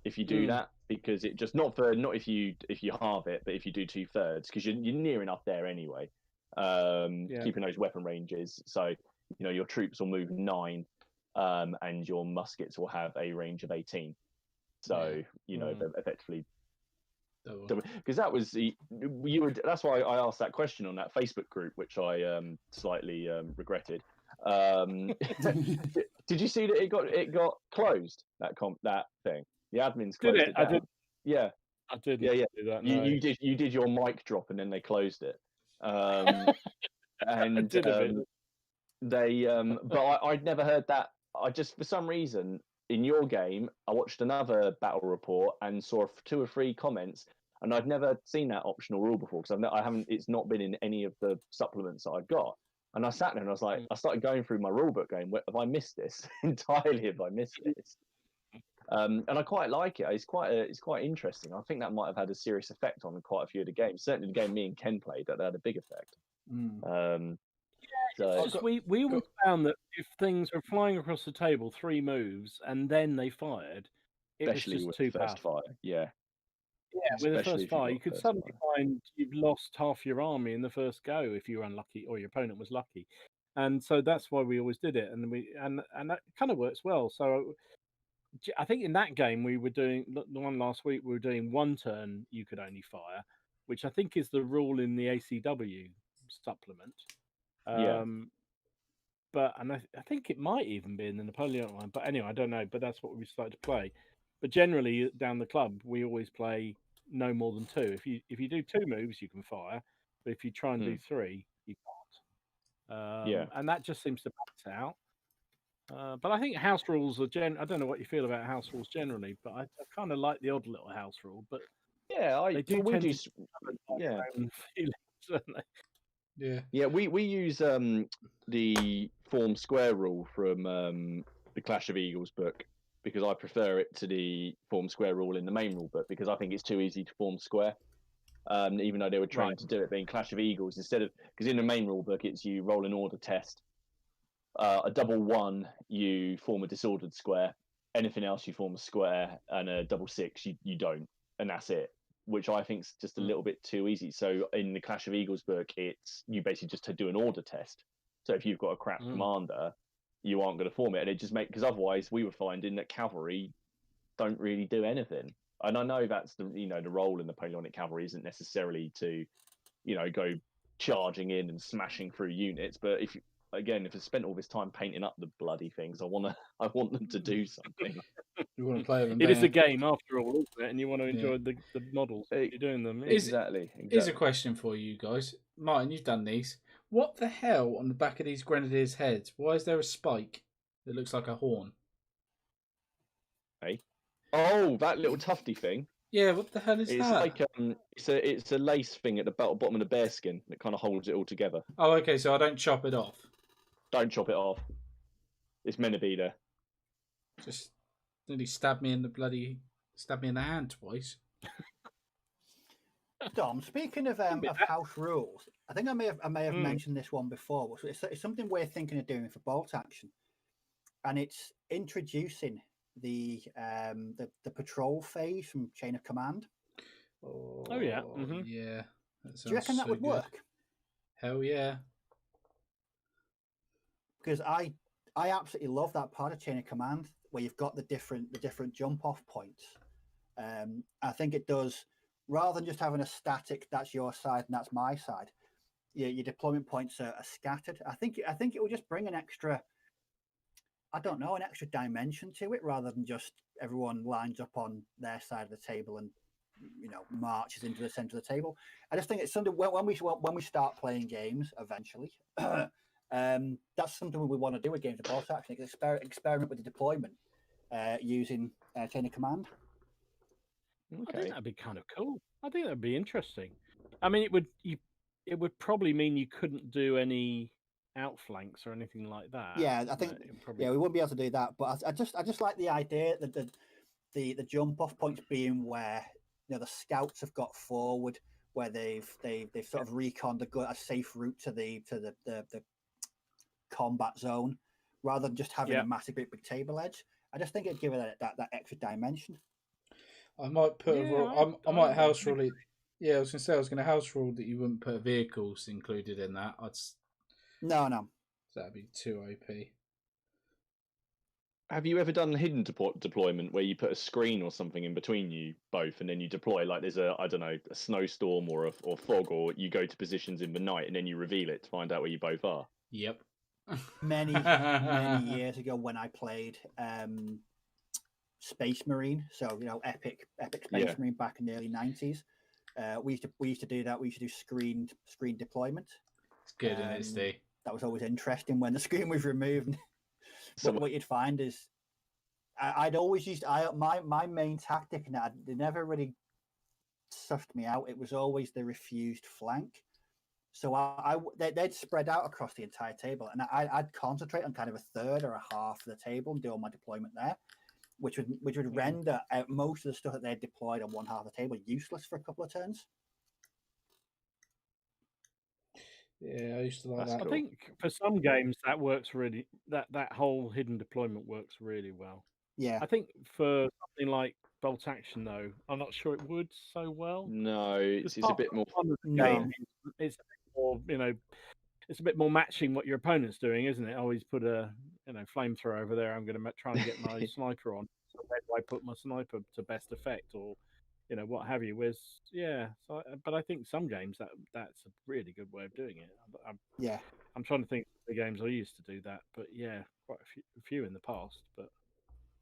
If you do that, because it just not if you halve it, but if you do 2/3, because you're near enough there anyway. Keeping those weapon ranges, so your troops will move 9, and your muskets will have a range of 18. So effectively, because that was that's why I asked that question on that Facebook group, which I slightly regretted. Did you see that it got closed, that thing? The admins closed it down. Yeah, I didn't. Yeah. Do that, no. You did your mic drop and then they closed it. And but I'd never heard that. I just, for some reason, in your game, I watched another battle report and saw 2 or 3 comments, and I'd never seen that optional rule before because I haven't. It's not been in any of the supplements that I've got. And I sat there and I was like, I started going through my rule book, going, "Have I missed this entirely? Have I missed this?" And I quite like it. It's quite interesting. I think that might have had a serious effect on quite a few of the games. Certainly, the game me and Ken played, that had a big effect. We always found that if things were flying across the table 3 moves and then they fired, it especially was just with too the first powerful. fire. Yeah, with the first fire, you could suddenly find you've lost half your army in the first go if you were unlucky or your opponent was lucky, and so that's why we always did it. And and that kind of works well. So I think in that game we were doing the one last week. We were doing 1 turn you could only fire, which I think is the rule in the ACW supplement. But I think it might even be in the Napoleonic one. But anyway, I don't know. But that's what we started to play. But generally, down the club, we always play no more than 2. If you do 2 moves, you can fire. But if you try and do 3, you can't. And that just seems to balance out. But I think house rules are I don't know what you feel about house rules generally, but I kind of like the odd little house rule. But they do tend to have own feelings, don't they? Yeah. We use the form square rule from the Clash of Eagles book because I prefer it to the form square rule in the main rule book because I think it's too easy to form square. Even though they were trained to do it, but in Clash of Eagles, instead of, because in the main rule book it's you roll an order test a double 1, you form a disordered square. Anything else, you form a square, and a double 6, you don't, and that's it. Which I think's just a little bit too easy. So in the Clash of Eagles book, it's you basically just do an order test. So if you've got a crap commander, you aren't going to form it, and it just because otherwise we were finding that cavalry don't really do anything. And I know that's the role in the Napoleonic cavalry isn't necessarily to go charging in and smashing through units, but if I spent all this time painting up the bloody things, I want them to do something. You want to play them. It is a game after all, isn't it? And you want to enjoy the models when you're doing them. Exactly. Here's a question for you guys. Martin, you've done these. What the hell on the back of these grenadiers' heads? Why is there a spike that looks like a horn? Hey? Oh, that little tufty thing. Yeah, what the hell is it's that? Like it's a lace thing at the bottom of the bearskin that kind of holds it all together. Oh, okay. So I don't chop it off. Don't chop it off. It's meant to be there. Just nearly stabbed me in the hand twice. Dom, speaking of house rules, I think I may have mentioned this one before. But it's something we're thinking of doing for bolt action, and it's introducing the patrol phase from Chain of Command. Oh yeah, yeah. Do you reckon that would work? Hell yeah! Because I absolutely love that part of Chain of Command where you've got the different jump off points. I think it does, rather than just having a static that's your side and that's my side. Your deployment points are scattered. I think it will just bring an extra dimension to it, rather than just everyone lines up on their side of the table and marches into the center of the table. I just think it's something when we start playing games eventually. That's something we want to do with games of bolt action. Experiment with the deployment using Chain of Command. Okay. I think that'd be kind of cool. I think that'd be interesting. I mean, it would probably mean you couldn't do any outflanks or anything like that. Yeah, I think we wouldn't be able to do that. But I just like the idea that the jump off points being where the scouts have got forward, where they've sort of reconned a safe route to the combat zone, rather than just having a massive big table edge. I just think it'd give it that extra dimension. I might put I might house rule it. Yeah, I was going to house rule that you wouldn't put vehicles included in that. No. That'd be too OP. Have you ever done hidden deployment where you put a screen or something in between you both, and then you deploy like there's a snowstorm or fog, or you go to positions in the night and then you reveal it to find out where you both are? Yep. many years ago when I played Space Marine, so epic Space Marine back in the early 90s. We used to do that. We used to do screened deployment. It's good, isn't it, Steve? That was always interesting when the screen was removed. What you'd find is I'd always used my main tactic, and they never really sussed me out. It was always the refused flank. So they'd spread out across the entire table, and I'd concentrate on kind of a third or a half of the table and do all my deployment there, which would render most of the stuff that they'd deployed on one half of the table useless for a couple of turns. Yeah, I used to like that. I think for some games that works really. That whole hidden deployment works really well. Yeah, I think for something like bolt action, though, I'm not sure it would so well. No, it's a bit more. Game, it's more, it's a bit more matching what your opponent's doing, isn't it? I always put a flamethrower over there. I'm going to try and get my sniper on. So where do I put my sniper to best effect, or what have you? So, but I think some games that's a really good way of doing it. I'm trying to think of the games I used to do that, but quite a few in the past.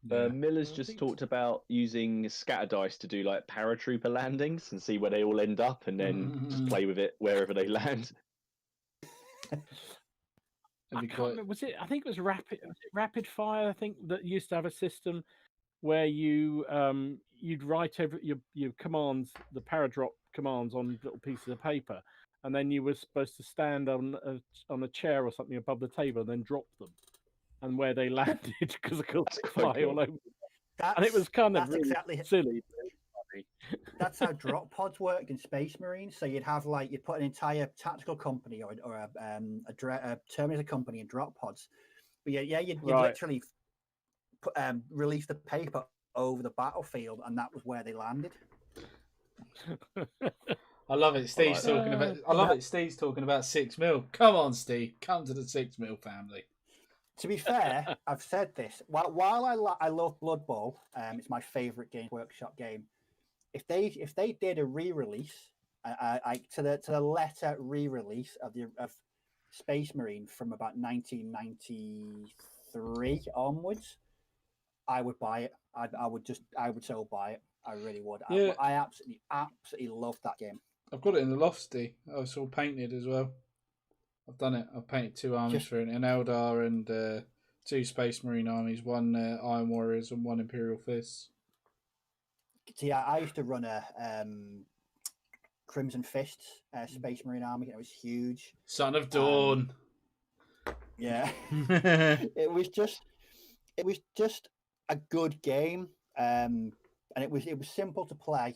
But Miller's just talked about using scatter dice to do like paratrooper landings and see where they all end up, and then just play with it wherever they land. I can't remember, was it? I think it was rapid fire. I think that used to have a system where you'd write your commands, the paradrop commands, on little pieces of paper, and then you were supposed to stand on a chair or something above the table and then drop them, and where they landed, because of course they fly all over. And it was kind of really exactly silly. That's how drop pods worked in Space Marine. So you'd put an entire tactical company or a Terminator company in drop pods, But you'd Right. literally release the paper over the battlefield, and that was where they landed. I love it. Steve's that. talking about. I love it. Steve's talking about 6 mil. Come on, Steve. Come to the 6 mil family. To be fair, I've said this. While I love Blood Bowl, it's my favourite Games Workshop game. If they did a re-release, to the letter re-release of Space Marine from about 1993 onwards, I would buy it. I would so buy it. I really would. Yeah. I absolutely love that game. I've got it in the loft, Steve. I was all painted as well. I've done it. I've painted 2 armies for it, an Eldar and 2 Space Marine armies, 1 Iron Warriors and 1 Imperial Fists. See, I used to run a Crimson Fists Space Marine army. It was huge. Son of Dawn. Yeah, it was just a good game, and it was simple to play.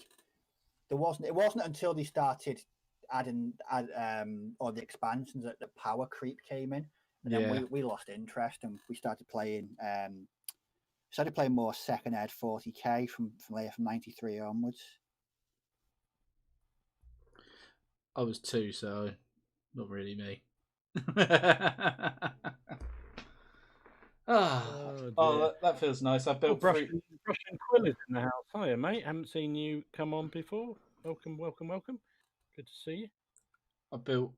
It wasn't until they started adding or the expansions that the power creep came in, and then we lost interest and we started playing more second ed 40k from 93 onwards. I was 2, so not really me. That feels nice. I built Russian Quill is in the house. Hiya, mate. Haven't seen you come on before. Welcome. Good to see you. I built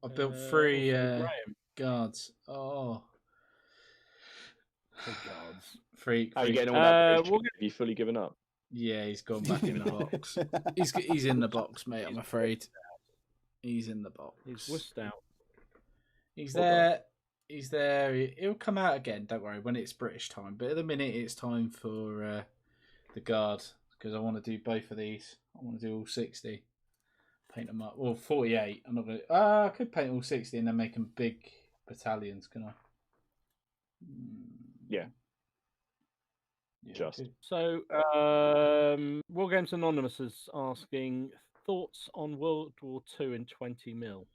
3 Graham. guards. Oh, Three guards. Freak. How are you getting on that? Have you fully given up? Yeah, he's gone back in the box. He's in the box, mate. I'm afraid. He's in the box. He's wussed out. He's there. He's there. He'll come out again. Don't worry. When it's British time, but at the minute it's time for the guard because I want to do both of these. I want to do all 60. Paint them up. Well, 48. I'm not gonna. I could paint all 60 and then make them big battalions. Can I? Yeah. Just. Good. So, Wargames Anonymous is asking thoughts on World War II in 20 mil.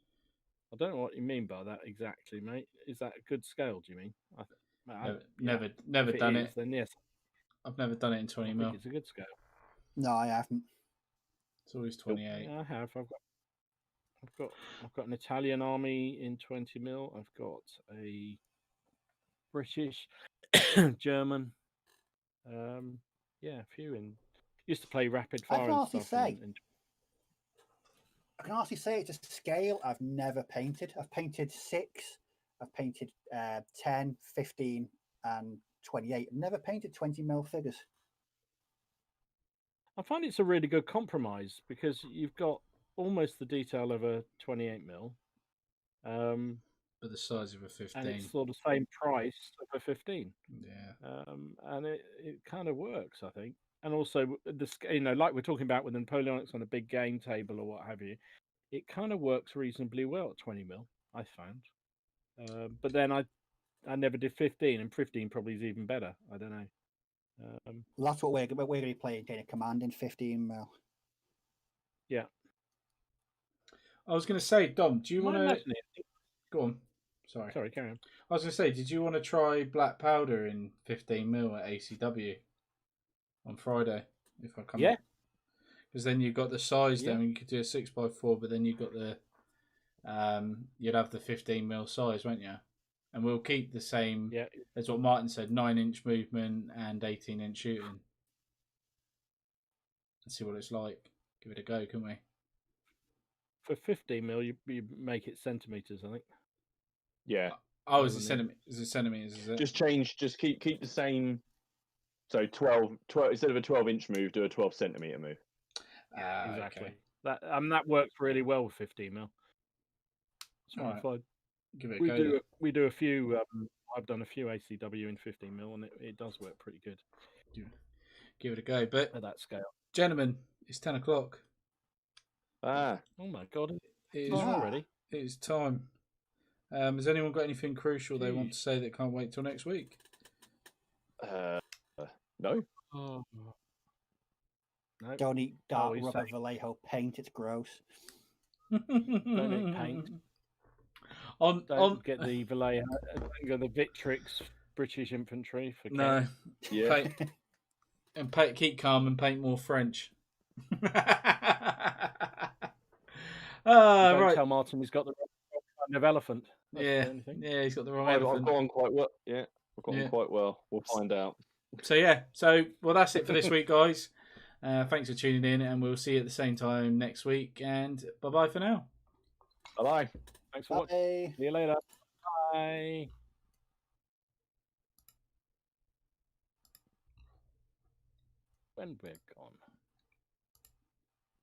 I don't know what you mean by that exactly, mate. Is that a good scale? Do you mean? Never if done it. it. Then yes, I've never done it in 20 mil. It's a good scale. No, I haven't. It's always 28. Yeah, I have. I've got an Italian army in 20 mil. I've got a British, German. Yeah, a few in. Used to play rapid fire and stuff. I can honestly say it's a scale I've never painted. I've painted 6, I've painted 10, 15, and 28. I've never painted 20 mil figures. I find it's a really good compromise because you've got almost the detail of a 28 mil. But the size of a 15. And it's sort of the same price of a 15. Yeah. And it kind of works, I think. And also, like we're talking about with the Napoleonics on a big game table or what have you, it kind of works reasonably well at 20 mil, I found. But then I never did 15, and 15 probably is even better. I don't know. Well, that's what we're going to be playing, Chain of Command in 15 mil. Yeah. I was going to say, Dom, do you want to... Go on. Sorry, carry on. I was going to say, did you want to try black powder in 15 mil at ACW on Friday? If I come Yeah. Because then you've got the size then, you could do a 6x4, but then you've got the... you'd have the 15 mil size, won't you? And we'll keep the same, as what Martin said, 9-inch movement and 18-inch shooting. Let's see what it's like. Give it a go, can we? For 15 mil, you make it centimeters, I think. Yeah. Oh, is it centimeters? Is it? Just keep the same. So 12 instead of a 12-inch move, do a 12-centimeter move. Exactly. Okay. That works really well with 15 mil. It's All right. fine. Give it a go. We do a few. I've done a few ACW in 15 mil, and it does work pretty good. Give it a go, but at that scale, gentlemen, it's 10 o'clock. Oh my god! It is already. It is time. Has anyone got anything crucial they want to say that can't wait till next week? No. Oh. No. Don't eat dark rubber Vallejo paint. It's gross. Don't eat paint. Don't get the Vallejo, the Victrix British infantry for No. Ken. Yeah. Keep calm and paint more French. Don't Right. tell Martin he's got the wrong kind of elephant. That's Yeah. the only thing. Yeah, he's got the wrong I've elephant. got on quite well. Yeah, I've got Yeah. on quite well. We'll find out. So yeah. Well, that's it for this week, guys. Thanks for tuning in, and we'll see you at the same time next week. And bye-bye for now. Bye-bye. Thanks for watching. Bye. See you later. Bye. When we're gone.